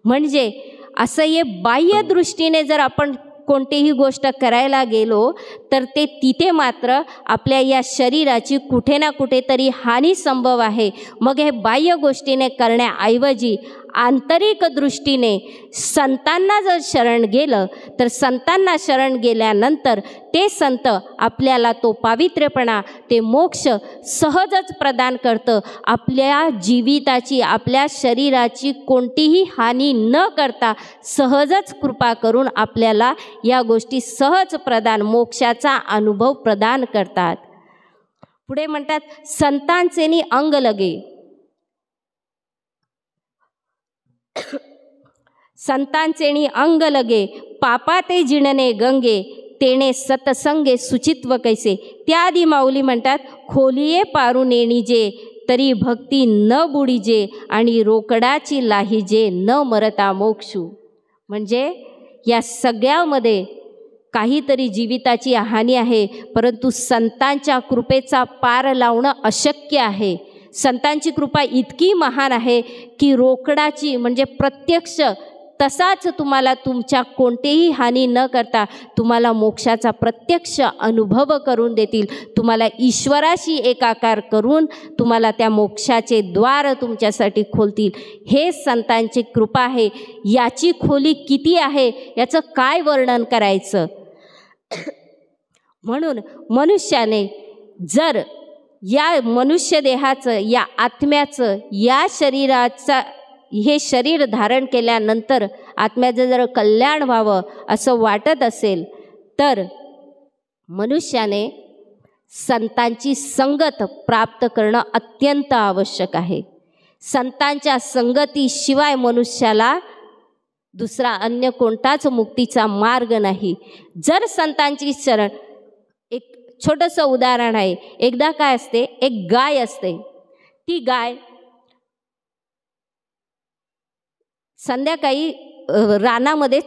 म्हणजे असं हे बाह्य दृष्टीने जर आपण कोणतीही गोष्ट करायला गेलो तर ते तिथे मात्र आपल्या या शरीराची कुठे ना कुठेतरी हानी संभव आहे. मग हे बाह्य गोष्टीने करण्याऐवजी आंतरिक दृष्टीने संतांना जर शरण गेलं तर संतांना शरण गेल्यानंतर ते संत आपल्याला तो पावित्र्यपणा, ते मोक्ष सहजच प्रदान करतं. आपल्या जीविताची, आपल्या शरीराची कोणतीही हानी न करता सहजच कृपा करून आपल्याला या गोष्टी सहज प्रदान, मोक्षाचा अनुभव प्रदान करतात. पुढे म्हणतात संतांचेनी अंग लगे. संतांचेनी अंग लगे पापा ते जिणने गंगे तेणे सतसंगे सुचित्व कैसे. त्याआधी माऊली म्हणतात खोलिये पारून येणीजे तरी भक्ती न बुडीजे आणि रोकडाची लाहीजे न मरता मोक्षू. म्हणजे या सगळ्यामध्ये काहीतरी जीविताची हानी आहे, परंतु संतांच्या कृपेचा पार लावणं अशक्य आहे. संतांची कृपा इतकी महान आहे की रोकडाची म्हणजे प्रत्यक्ष तसाच तुम्हाला तुमच्या कोणतेही हानी न करता तुम्हाला मोक्षाचा प्रत्यक्ष अनुभव करून देतील. तुम्हाला ईश्वराशी एकाकार करून तुम्हाला त्या मोक्षाचे द्वार तुमच्यासाठी खोलतील. हे संतांची कृपा आहे. याची खोली किती आहे याचं काय वर्णन करायचं. म्हणून मनुष्याने जर या मनुष्य देहाचं, या आत्म्याचं, या शरीराचा, हे शरीर धारण केल्यानंतर आत्म्याचं जर कल्याण व्हावं असं वाटत असेल तर मनुष्याने संतांची संगत प्राप्त करणं अत्यंत आवश्यक आहे. संतांच्या संगतीशिवाय मनुष्याला दुसरा अन्य कोणताच मुक्तीचा मार्ग नाही. जर संतांची शरण, एक छोटंसं उदाहरण आहे. एकदा काय असते, एक गाय असते. ती गाय संध्याकाळी रानामध्ये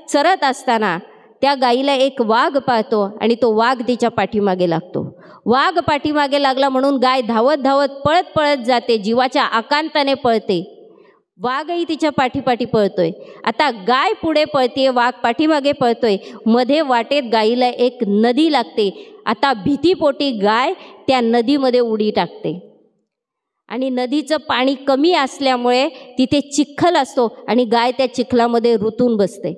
चरत असताना त्या गाईला एक वाघ पाहतो आणि तो वाघ तिच्या पाठीमागे लागतो. वाघ पाठीमागे लागला म्हणून गाय धावत धावत पळत पळत जाते, जीवाच्या आकांताने पळते. वाघही तिच्या पाठीपाठी पळतोय. आता गाय पुढे पळते, वाघ पाठीमागे पळतोय. मध्ये वाटेत गाईला एक नदी लागते. आता भीतीपोटी गाय त्या नदीमध्ये उडी टाकते आणि नदीचं पाणी कमी असल्यामुळे तिथे चिखल असतो आणि गाय त्या चिखलामध्ये रुतून बसते.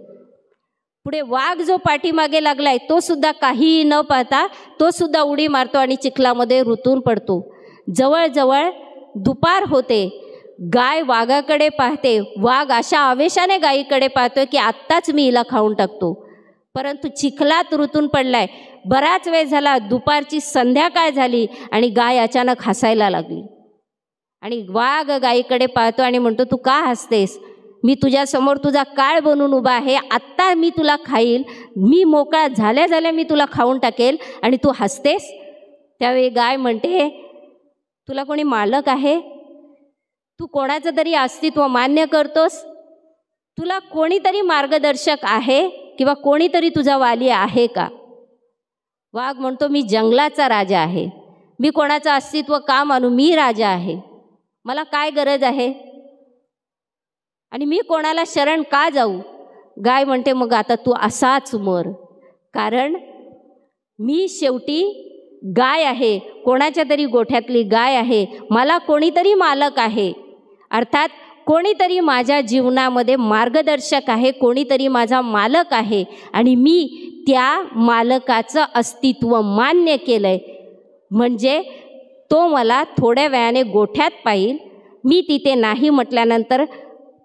पुढे वाघ जो पाठीमागे लागलाय तो सुद्धा काहीही न पाहता तो सुद्धा उडी मारतो आणि चिखलामध्ये रुतून पडतो. जवळजवळ दुपार होते. गाय वाघाकडे पाहते. वाघ अशा आवेशाने गायीकडे पाहतोय की आत्ताच मी हिला खाऊन टाकतो, परंतु चिखलात रुतून पडलाय. बराच वेळ झाला, दुपारची संध्याकाळ झाली आणि गाय अचानक हसायला लागली आणि वाघ गायीकडे पाहतो आणि म्हणतो, तू का हसतेस? मी तुझ्यासमोर तुझा काळ बनून उभा आहे. आत्ता मी तुला खाईल, मी मोकळा झाल्या झाल्या मी तुला खाऊन टाकेल आणि तू हसतेस. त्यावेळी गाय म्हणते, तुला कोणी मालक आहे? तू कोणाचं तरी अस्तित्व मान्य करतोस? तुला कोणीतरी मार्गदर्शक आहे किंवा कोणीतरी तुझा वाली आहे का? वाघ म्हणतो, मी जंगलाचा राजा आहे. मी कोणाचं अस्तित्व का मानू? मी राजा आहे. मला काय गरज आहे आणि मी कोणाला शरण का जाऊ? गाय म्हणते, मग आता तू असाच मर, कारण मी शेवटी गाय आहे, कोणाच्या तरी गोठ्यातली गाय आहे. मला कोणीतरी मालक आहे, अर्थात कोणीतरी माझ्या जीवनामध्ये मार्गदर्शक आहे, कोणीतरी माझा मालक आहे आणि मी त्या मालकाचं अस्तित्व मान्य केलं आहे. म्हणजे तो मला थोड्या वेळाने गोठ्यात पाहिल. मी तिथे नाही म्हटल्यानंतर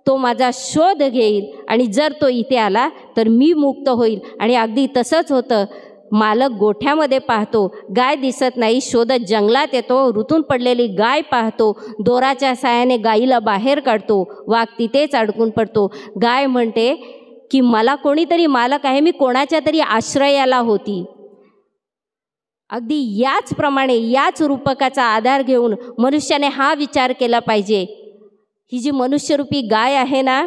तो माझा शोध घेईल आणि जर तो इथे आला तर मी मुक्त होईल. आणि अगदी तसंच होतं. मालक गोठ्यामध्ये पाहतो, गाय दिसत नाही, शोधत जंगलात येतो, रुतून पडलेली गाय पाहतो, दोराच्या साहाय्याने गायीला बाहेर काढतो. वाघ तिथेच अडकून पडतो. गाय म्हणते की मला कोणीतरी मालक आहे, मी कोणाच्या तरी आश्रयाला होती. अगदी याचप्रमाणे याच रूपकाचा आधार घेऊन मनुष्याने हा विचार केला पाहिजे, ही जी मनुष्यरूपी गाय आहे ना,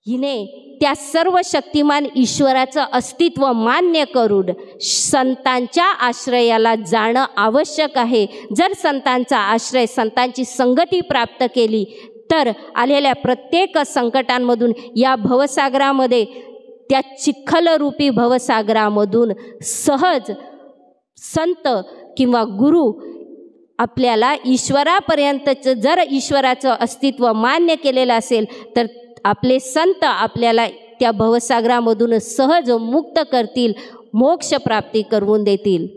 हिने त्या सर्व शक्तिमान ईश्वराचं अस्तित्व मान्य करून संतांच्या आश्रयाला जाणं आवश्यक आहे. जर संतांचा आश्रय, संतांची संगती प्राप्त केली तर आलेल्या प्रत्येक संकटांमधून या भवसागरामध्ये, त्या चिखलरूपी भवसागरामधून सहज संत किंवा गुरु आपल्याला ईश्वरापर्यंतचं, जर ईश्वराचं अस्तित्व मान्य केलेलं असेल तर आपले संत आपल्याला त्या भवसागरामधून सहज मुक्त करतील, मोक्ष प्राप्ती करून देतील.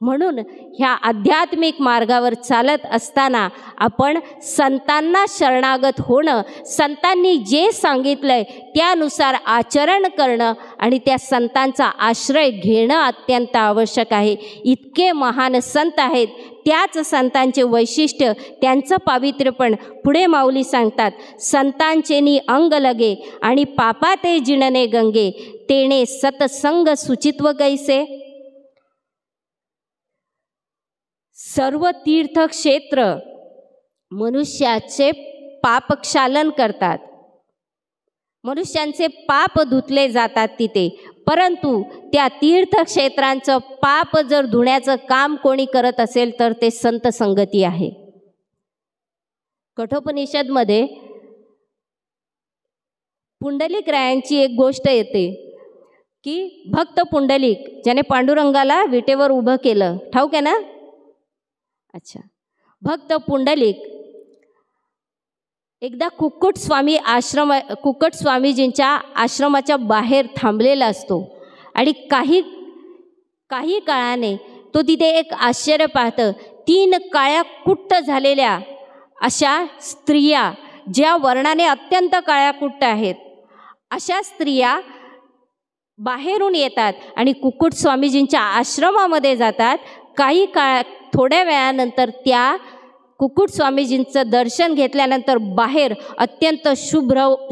म्हणून ह्या आध्यात्मिक मार्गावर चालत असताना आपण संतांना शरणागत होणं, संतांनी जे सांगितलंय त्यानुसार आचरण करणं आणि त्या संतांचा आश्रय घेणं अत्यंत आवश्यक आहे. इतके महान संत आहेत, त्याच संतांचे वैशिष्ट्य, त्यांचं पावित्र्यपण पुढे माऊली सांगतात. संतांचेनी अंग लगे आणि पापा ते जिणने गंगे, तेणे सतसंग सुचित्व कैसे. सर्व तीर्थक्षेत्र मनुष्याचे पापक्षालन करतात, मनुष्यांचे पाप धुतले जातात तिथे. परंतु त्या तीर्थक्षेत्रांचं पाप जर धुण्याचं काम कोणी करत असेल तर ते संत संगती आहे. कठोपनिषदमध्ये पुंडलिक रायांची एक गोष्ट येते की भक्त पुंडलिक, ज्याने पांडुरंगाला विटेवर उभं केलं, ठाऊक आहे ना? अच्छा. भक्त पुंडलिक एकदा कुक्कुट स्वामीजींच्या आश्रमाच्या बाहेर थांबलेला असतो आणि काही काळाने तो तिथे एक आश्चर्य पाहतं. 3 काळ्या कुट्ट झालेल्या अशा स्त्रिया, ज्या वर्णाने अत्यंत काळ्या कुट्ट आहेत, अशा स्त्रिया बाहेरून येतात आणि कुक्कुट स्वामीजींच्या आश्रमामध्ये जातात. थोड्या वेळानंतर त्या कुक्कुट स्वामीजींचं दर्शन घेतल्यानंतर बाहेर अत्यंत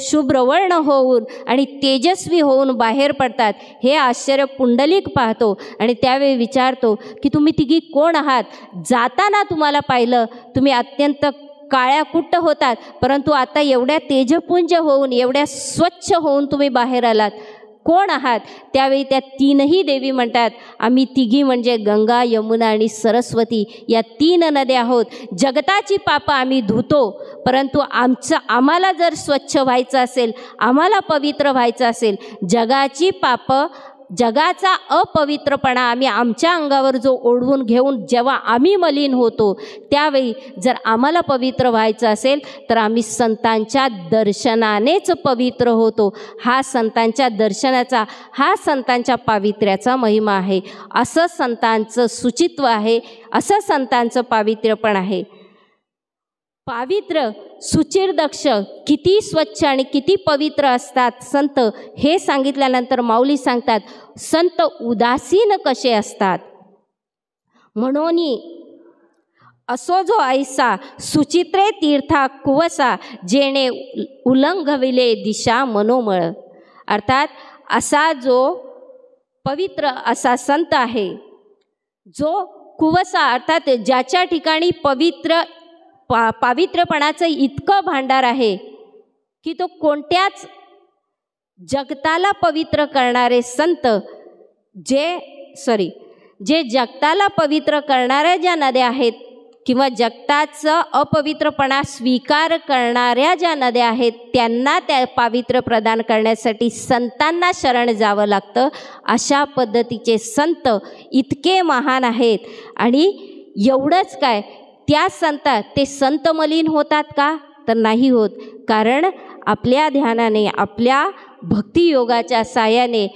शुभ्रवर्ण होऊन आणि तेजस्वी होऊन बाहेर पडतात. हे आश्चर्य पुंडलिक पाहतो आणि त्यावेळी विचारतो की तुम्ही तिघी कोण आहात? जाताना तुम्हाला पाहिलं, तुम्ही अत्यंत काळ्या कुट्ट होतात, परंतु आता एवढ्या तेजपुंज होऊन, एवढ्या स्वच्छ होऊन तुम्ही बाहेर आलात, कोण आहात? त्यावेळी त्या 3ही देवी म्हणतात, आम्ही तिघी म्हणजे गंगा, यमुना आणि सरस्वती, या 3 नद्या आहोत. जगताची पापं आम्ही धुतो, परंतु आम्हाला जर स्वच्छ व्हायचं असेल, आम्हाला पवित्र व्हायचं असेल, जगाची पापं, जगाचा अपवित्रपणा आम्ही आमच्या अंगावर जो ओढवून घेऊन जेव्हा आम्ही मलिन होतो, त्यावेळी जर आम्हाला पवित्र व्हायचं असेल तर आम्ही संतांच्या दर्शनानेच पवित्र होतो. हा संतांच्या दर्शनाचा, हा संतांच्या पावित्र्याचा महिमा आहे. असं संतांचं सुचित्व आहे, असं संतांचं पावित्र्यपण आहे. पावित्र, सुचिरदक्ष, किती स्वच्छ आणि किती पवित्र असतात संत, हे सांगितल्यानंतर माऊली सांगतात, संत उदासीन कसे असतात. म्हणून असो जो ऐसा सुचित्रे तीर्था कुवसा, जेणे उल्लंघविले दिशा मनोमळ. अर्थात असा जो पवित्र असा संत आहे, जो कुवसा अर्थात ज्याच्या ठिकाणी पावित्र्यपणाचं इतकं भांडार आहे की तो कोणत्याच जगताला पवित्र करणारे संत, जे जगताला पवित्र करणाऱ्या ज्या नद्या आहेत किंवा जगताचं अपवित्रपणा स्वीकार करणाऱ्या ज्या नद्या आहेत, त्यांना त्या पावित्र्य प्रदान करण्यासाठी संतांना शरण जावं लागतं. अशा पद्धतीचे संत इतके महान आहेत. आणि एवढंच काय, त्या ते संत मलिन होतात का? तर नाही होत. कारण आपल्या ध्यानाने, आपल्या भक्तियोगाच्या साहाय्याने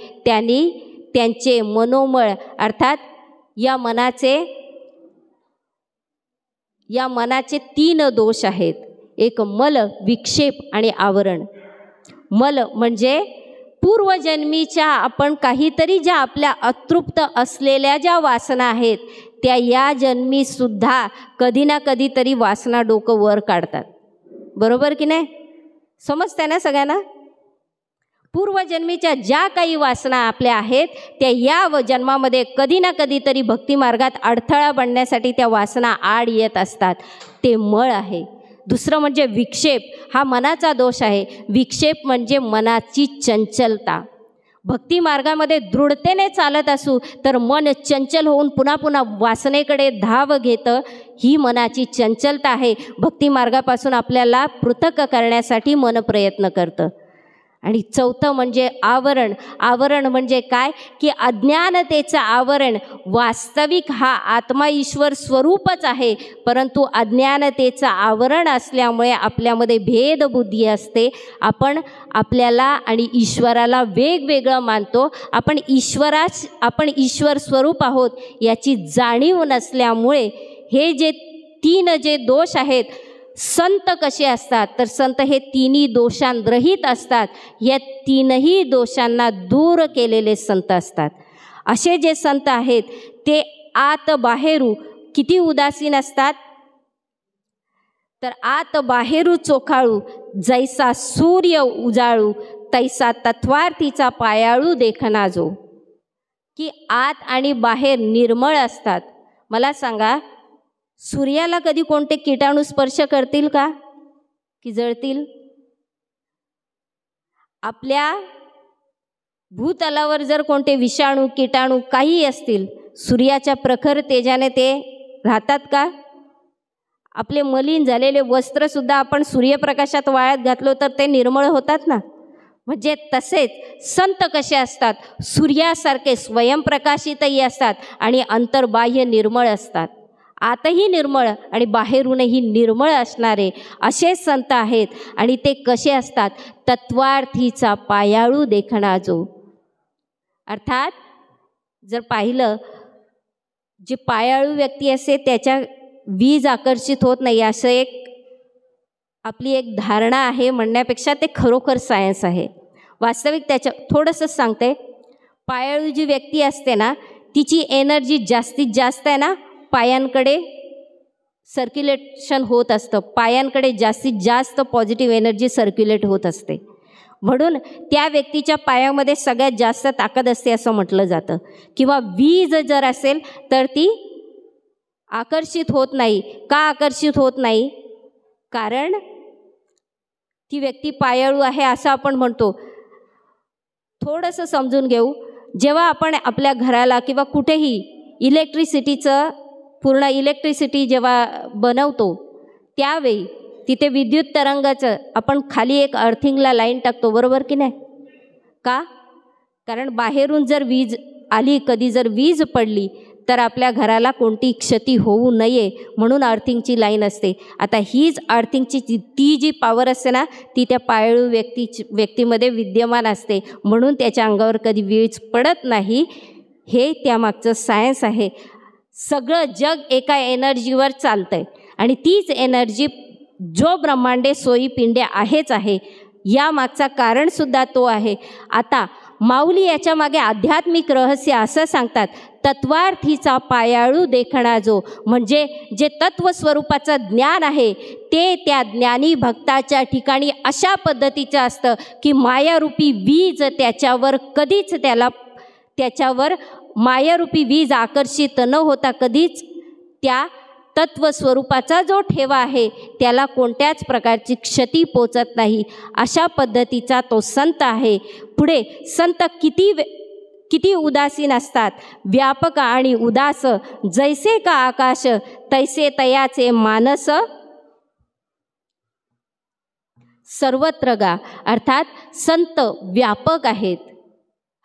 त्यांचे मनोमळ अर्थात या मनाचे 3 दोष आहेत. एक मल, विक्षेप आणि आवरण. मल म्हणजे पूर्वजन्मीच्या आपण काहीतरी ज्या आपल्या अतृप्त असलेल्या ज्या वासना आहेत, त्या या जन्मीसुद्धा कधी ना कधीतरी वासना डोकं वर काढतात. बरोबर की नाही? समजते ना सगळ्यांना? पूर्वजन्मीच्या ज्या काही वासना आपल्या आहेत, त्या या जन्मामध्ये कधी ना कधीतरी भक्तिमार्गात अडथळा बनण्यासाठी त्या वासना आड येत असतात. ते मळ आहे. दुसरं म्हणजे विक्षेप, हा मनाचा दोष आहे. विक्षेप म्हणजे मनाची चंचलता. भक्ती मार्गामध्ये दृढतेने चालत असू तर मन चंचल होऊन पुन्हा पुन्हा वासनेकडे धाव घेतं. ही मनाची चंचलता आहे. भक्ती मार्गापासून आपल्याला पृथक करण्यासाठी मन प्रयत्न करतं. आणि चौथं म्हणजे आवरण. आवरण म्हणजे काय की अज्ञानतेचं आवरण. वास्तविक हा आत्मा ईश्वर स्वरूपच आहे, परंतु अज्ञानतेचं आवरण असल्यामुळे आपल्यामध्ये भेदबुद्धी असते. आपण आपल्याला आणि ईश्वराला वेगवेगळं मानतो. आपण ईश्वर स्वरूप आहोत याची जाणीव नसल्यामुळे हे जे तीन दोष आहेत. संत कसे असतात तर संत हे तिन्ही दोषांरहित असतात. या तीनही दोषांना दूर केलेले संत असतात. असे जे संत आहेत ते आत बाहेरू किती उदासीन असतात तर आत बाहेरू चोखाळू जैसा सूर्य उजाळू तैसा तत्वार्थीचा पायाळू देखना जो. की आत आणि बाहेर निर्मळ असतात. मला सांगा, सूर्याला कधी कोणते किटाणू स्पर्श करतील का की जळतील? आपल्या भूतलावर जर कोणते विषाणू किटाणू काही असतील, सूर्याच्या प्रखर तेजाने ते राहतात का? आपले मलिन झालेले वस्त्रसुद्धा आपण सूर्यप्रकाशात वाळत घातलो तर ते निर्मळ होतात ना. म्हणजे तसेच संत कसे असतात, सूर्यासारखे स्वयंप्रकाशितही असतात आणि अंतर्बाह्य निर्मळ असतात. आतही निर्मळ आणि बाहेरूनही निर्मळ असणारे असे संत आहेत. आणि ते कसे असतात? तत्वार्थीचा पायाळू देखणा जो. अर्थात जर पाहिलं, जे पायाळू व्यक्ती असते त्याच्या वीज आकर्षित होत नाही असं आपली एक धारणा आहे म्हणण्यापेक्षा ते खरोखर सायन्स आहे. वास्तविक त्याच्या थोडंसं सांगते. पायाळू जी व्यक्ती असते ना तिची एनर्जी जास्तीत जास्त आहे ना पायांकडे सर्क्युलेशन होत असतं. पायांकडे जास्तीत जास्त पॉझिटिव्ह एनर्जी सर्क्युलेट होत असते. म्हणून त्या व्यक्तीच्या पायामध्ये सगळ्यात जास्त ताकद असते असं म्हटलं जातं. किंवा वीज जर असेल तर ती आकर्षित होत नाही. का आकर्षित होत नाही? कारण ती व्यक्ती पायाळू आहे असं आपण म्हणतो. थोडंसं समजून घेऊ. जेव्हा आपण आपल्या घराला किंवा कुठेही पूर्ण इलेक्ट्रिसिटी जेव्हा बनवतो त्यावेळी तिथे विद्युत तरंगाचं आपण खाली एक अर्थिंगला लाईन टाकतो, बरोबर की नाही? का? कारण बाहेरून जर वीज आली, कधी जर वीज पडली तर आपल्या घराला कोणती क्षती होऊ नये म्हणून अर्थिंगची लाईन असते. आता हीच अर्थिंगची ती जी पॉवर असते ना ती त्या पायाळू व्यक्तीमध्ये विद्यमान असते, म्हणून त्याच्या अंगावर कधी वीज पडत नाही. हे त्यामागचं सायन्स आहे. सगळं जग एका एनर्जीवर चालतंय आणि तीच एनर्जी जो ब्रह्मांडे सोयी पिंडे आहेच आहे. या मागचा कारणसुद्धा तो आहे. आता माऊली याच्या मागे आध्यात्मिक रहस्य असं सांगतात, तत्वार्थीचा पायाळू देखणा जो. म्हणजे जे तत्वस्वरूपाचं ज्ञान आहे ते त्या ज्ञानी भक्ताच्या ठिकाणी अशा पद्धतीचं असतं की मायारूपी वीज त्याच्यावर मायारूपी वीज आकर्षित न होता कधीच त्या तत्वस्वरूपाचा जो ठेवा आहे त्याला कोणत्याच प्रकारची क्षती पोचत नाही. अशा पद्धतीचा तो संत आहे. पुढे संत किती उदासीन असतात. व्यापक आणि उदास जैसे का आकाश तैसे तयाचे मानस सर्वत्र गा. अर्थात संत व्यापक आहेत.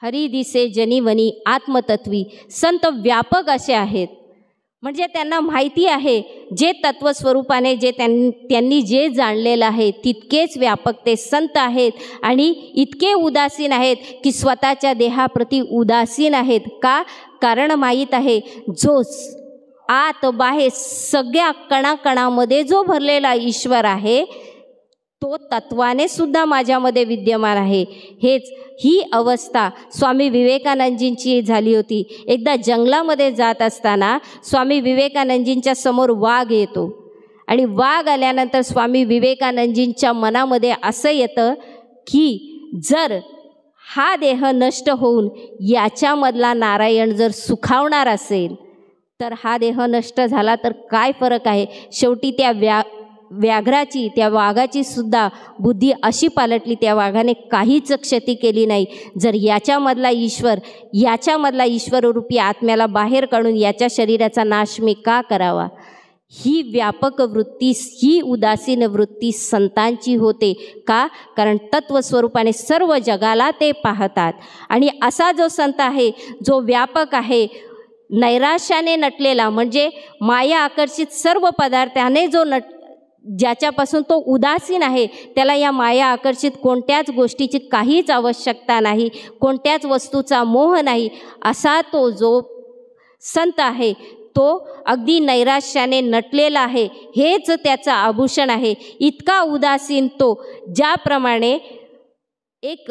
हरी दिसे जनीवनी आत्मतत्वी. संत व्यापक असे आहेत. म्हणजे त्यांना माहिती आहे जे तत्वस्वरूपाने त्यांनी जे जाणलेलं आहे तितकेच व्यापक ते संत आहेत. आणि इतके उदासीन आहेत की स्वतःच्या देहाप्रती उदासीन आहेत. का? कारण माहीत आहे जो आत बाहेर सगळ्या कणाकणामध्ये जो भरलेला ईश्वर आहे तो तत्वाने सुद्धा माझ्यामध्ये विद्यमान आहे. ही अवस्था स्वामी विवेकानंदजींची झाली होती. एकदा जंगलामध्ये जात असताना स्वामी विवेकानंदजींच्या समोर वाघ येतो आणि वाघ आल्यानंतर स्वामी विवेकानंदजींच्या मनामध्ये असं येतं की जर हा देह नष्ट होऊन याच्यामधला नारायण जर सुखावणार असेल तर हा देह नष्ट झाला तर काय फरक आहे? शेवटी त्या व्याघ्राची, त्या वाघाची सुद्धा बुद्धी अशी पालटली, त्या वाघाने काहीच क्षती केली नाही. जर याच्यामधला ईश्वर रूपी आत्म्याला बाहेर काढून याच्या शरीराचा नाश मी का करावा? ही व्यापक वृत्ती, ही उदासीन वृत्ती संतांची होते. का? कारण तत्वस्वरूपाने सर्व जगाला ते पाहतात. आणि असा जो संत आहे, जो व्यापक आहे, नैराश्याने नटलेला, म्हणजे माया आकर्षित सर्व पदार्थाने ज्याच्यापासून तो उदासीन आहे, त्याला या माया आकर्षित कोणत्याच गोष्टीची काहीच आवश्यकता नाही, कोणत्याच वस्तूचा मोह नाही, असा तो जो संत आहे तो अगदी नैराश्याने नटलेला आहे. हेच त्याचं आभूषण आहे. इतका उदासीन तो, ज्याप्रमाणे एक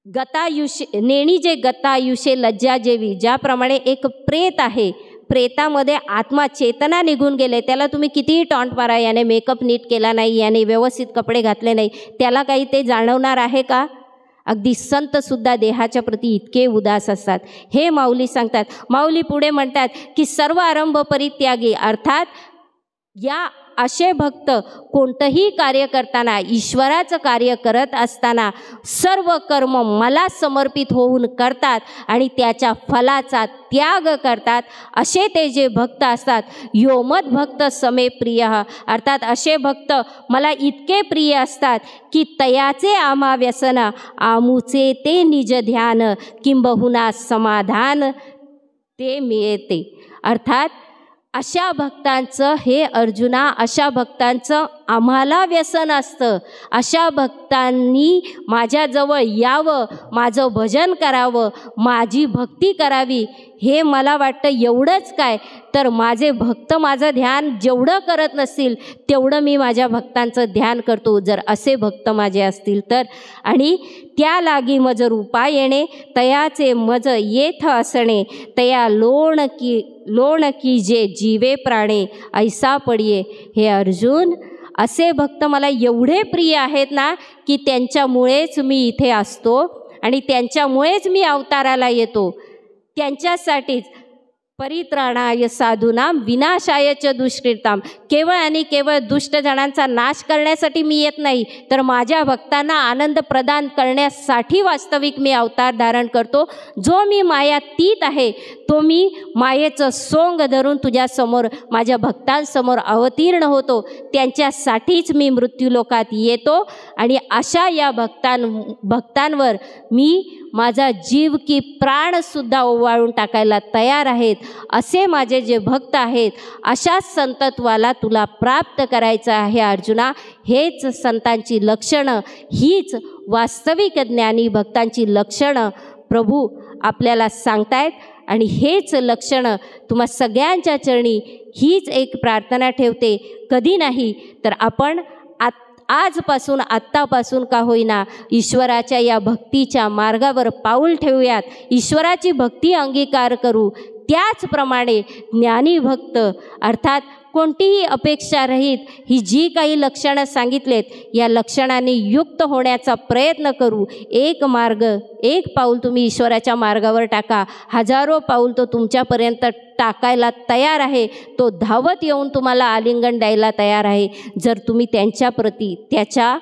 गतायुष्य नेणी जे गतायुष्य लज्जा जेवी, ज्याप्रमाणे एक प्रेत आहे, प्रेतामध्ये आत्मा चेतना निघून गेले, त्याला तुम्ही कितीही टॉन्ट मारा, याने मेकअप नीट केला नाही, याने व्यवस्थित कपडे घातले नाही, त्याला काही ते जाणवणार आहे का? अगदी संतसुद्धा देहाच्या प्रती इतके उदास असतात. हे माऊली सांगतात. माऊली पुढे म्हणतात की सर्व आरंभ परित्यागी, अर्थात या असे भक्त कोणतंही कार्य करताना, ईश्वराचं कार्य करत असताना सर्व कर्म मला समर्पित होऊन करतात आणि त्याच्या फलाचा त्याग करतात. असे ते जे भक्त असतात, यो मद भक्त समे प्रिय, अर्थात असे भक्त मला इतके प्रिय असतात की तयाचे आम्हा व्यसन, आमुचे ते निज ध्यान, किंबहुना समाधान ते मिळते. अर्थात अशा भक्तांचं, हे अर्जुना, अशा भक्तांचं आम्हाला व्यसन असतं. अशा भक्तांनी माझ्याजवळ यावं, माझं भजन करावं, माझी भक्ती करावी. हे मला वाटतं एवढंच काय, तर माझे भक्त माझं ध्यान जेवढं करत नसतील तेवढं मी माझ्या भक्तांचं ध्यान करतो, जर असे भक्त माझे असतील तर. आणि त्या लागी मज रूपा येणे, तयाचे मज येथ असणे, तया लोण की जे जीवे प्राणे, ऐसा पडिये. हे अर्जुन, असे भक्त मला एवढे प्रिय आहेत ना की त्यांच्यामुळेच मी इथे असतो आणि त्यांच्यामुळेच मी अवताराला येतो. त्यांच्यासाठीच परित्राणाय साधूनाम विनाशाय च दुष्कृताम, केवळ आणि केवळ दुष्टजनांचा नाश करण्यासाठी मी येत नाही, तर माझ्या भक्तांना आनंद प्रदान करण्यासाठी वास्तविक मी अवतार धारण करतो. जो मी मायातीत आहे, तो मी मायेचं सोंग धरून तुझ्यासमोर, माझ्या भक्तांसमोर अवतीर्ण होतो. त्यांच्यासाठीच मी मृत्यूलोकात येतो आणि अशा या भक्तांवर मी माझा जीव की प्राणसुद्धा ओवाळून टाकायला तयार आहेत. असे माझे जे भक्त आहेत, अशा संतत्वाला तुला प्राप्त करायचं आहे अर्जुना. हेच संतांची लक्षणं, हीच वास्तविक ज्ञानी भक्तांची लक्षणं प्रभू आपल्याला सांगतायत. आणि हेच लक्षणं तुम्हा सगळ्यांच्या चरणी, हीच एक प्रार्थना ठेवते. कधी नाही तर आपण आजपासून, आत्तापासून का होईना, ईश्वराच्या या भक्तीच्या मार्गावर पाऊल ठेवूयात, ईश्वराची भक्ती अंगीकार करू. त्याचप्रमाणे ज्ञानी भक्त, अर्थात कोणतीही अपेक्षा रहित, ही जी काही लक्षणं सांगितलेत, या लक्षणांनी युक्त होण्याचा प्रयत्न करू. एक मार्ग, एक पाऊल तुम्ही ईश्वराच्या मार्गावर टाका, हजारो पाऊल तो तुमच्यापर्यंत टाकायला तयार आहे. तो धावत येऊन तुम्हाला आलिंगन द्यायला तयार आहे, जर तुम्ही त्यांच्याप्रती, त्याच्या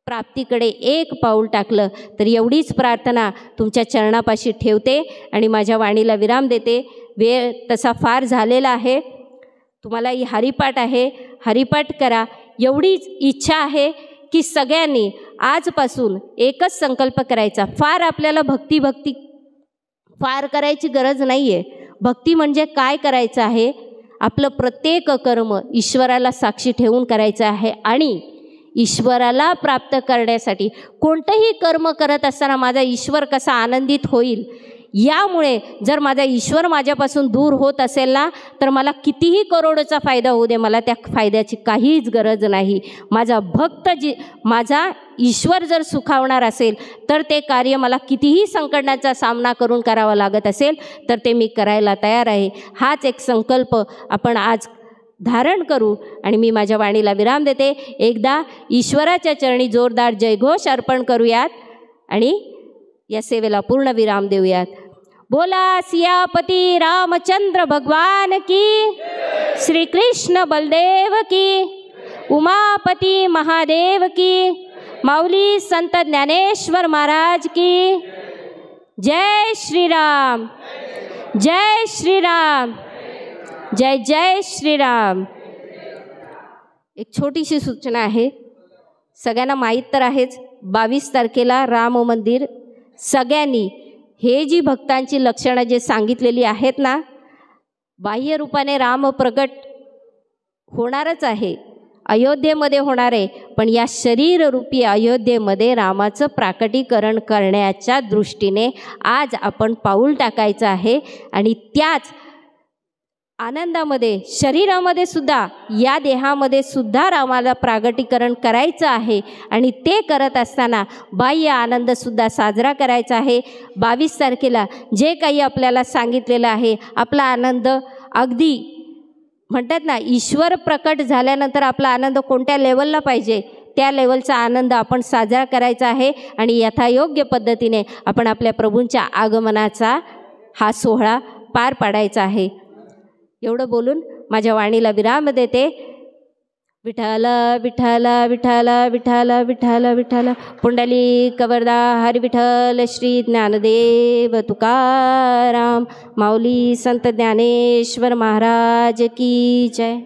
प्राप्तीकडे एक पाऊल टाकलं. तर एवढीच प्रार्थना तुमच्या चरणापाशी ठेवते आणि माझ्या वाणीला विराम देते. वेळ तसा फार झालेला आहे. तुम्हाला ही हरिपाठ आहे, हरिपाठ करा. एवढीच इच्छा आहे की सगळ्यांनी आजपासून एकच संकल्प करायचा. फार आपल्याला भक्ती फार करायची गरज नाही आहे. भक्ती म्हणजे काय करायचं आहे, आपलं प्रत्येक कर्म ईश्वराला साक्षी ठेवून करायचं आहे. आणि ईश्वराला प्राप्त करण्यासाठी कोणतंही कर्म करत असताना माझा ईश्वर कसा आनंदित होईल, यामुळे जर माझा ईश्वर माझ्यापासून दूर होत असेल ना, तर मला कितीही करोडोचा फायदा होऊ दे, मला त्या फायद्याची काहीच गरज नाही. माझा भक्त माझा ईश्वर जर सुखावणार असेल, तर ते कार्य मला कितीही संकटांचा सामना करून करावा लागत असेल, तर ते मी करायला तयार आहे. हाच एक संकल्प आपण आज धारण करू. आणि मी माझ्या वाणीला विराम देते. एकदा ईश्वराच्या चरणी जोरदार जयघोष अर्पण करूयात आणि या सेवेला पूर्ण विराम देऊयात. बोला सियापती रामचंद्र भगवान की, श्री कृष्ण बलदेव की. उमापती महादेव की, माऊली संत ज्ञानेश्वर महाराज की. जय श्रीराम, जय श्रीराम, जय जय श्रीराम. एक छोटीशी सूचना आहे, सगळ्यांना माहीत तर आहेच, 22 तारखेला राम मंदिर. सगळ्यांनी हे जी भक्तांची लक्षणं जे सांगितलेली आहेत ना, बाह्य रूपाने राम प्रगट होणारच आहे, अयोध्येमध्ये होणार आहे, पण या शरीररूपी अयोध्येमध्ये रामाचं प्राकटीकरण करण्याच्या दृष्टीने आज आपण पाऊल टाकायचं आहे. आणि त्याच आनंदामध्ये शरीरामध्ये सुद्धा, या देहामध्ये सुद्धा रामाला प्रागटीकरण करायचं आहे. आणि ते करत असताना बाह्य आनंदसुद्धा साजरा करायचा आहे. 22 तारखेला जे काही आपल्याला सांगितलेलं आहे, आपला आनंद अगदी म्हणतात ना, ईश्वर प्रकट झाल्यानंतर आपला आनंद कोणत्या लेवलला पाहिजे, त्या लेवलचा आनंद आपण साजरा करायचा आहे. आणि यथायोग्य पद्धतीने आपण आपल्या प्रभूंच्या आगमनाचा हा सोहळा पार पाडायचा आहे. एवढं बोलून माझ्या वाणीला विराम देते. विठ्ठल विठ्ठल विठ्ठल विठ्ठल विठ्ठल विठ्ठल, पुंडलिक वरदा हरी विठ्ठल, श्री ज्ञानदेव तुकाराम, माऊली संत ज्ञानेश्वर महाराज की जय.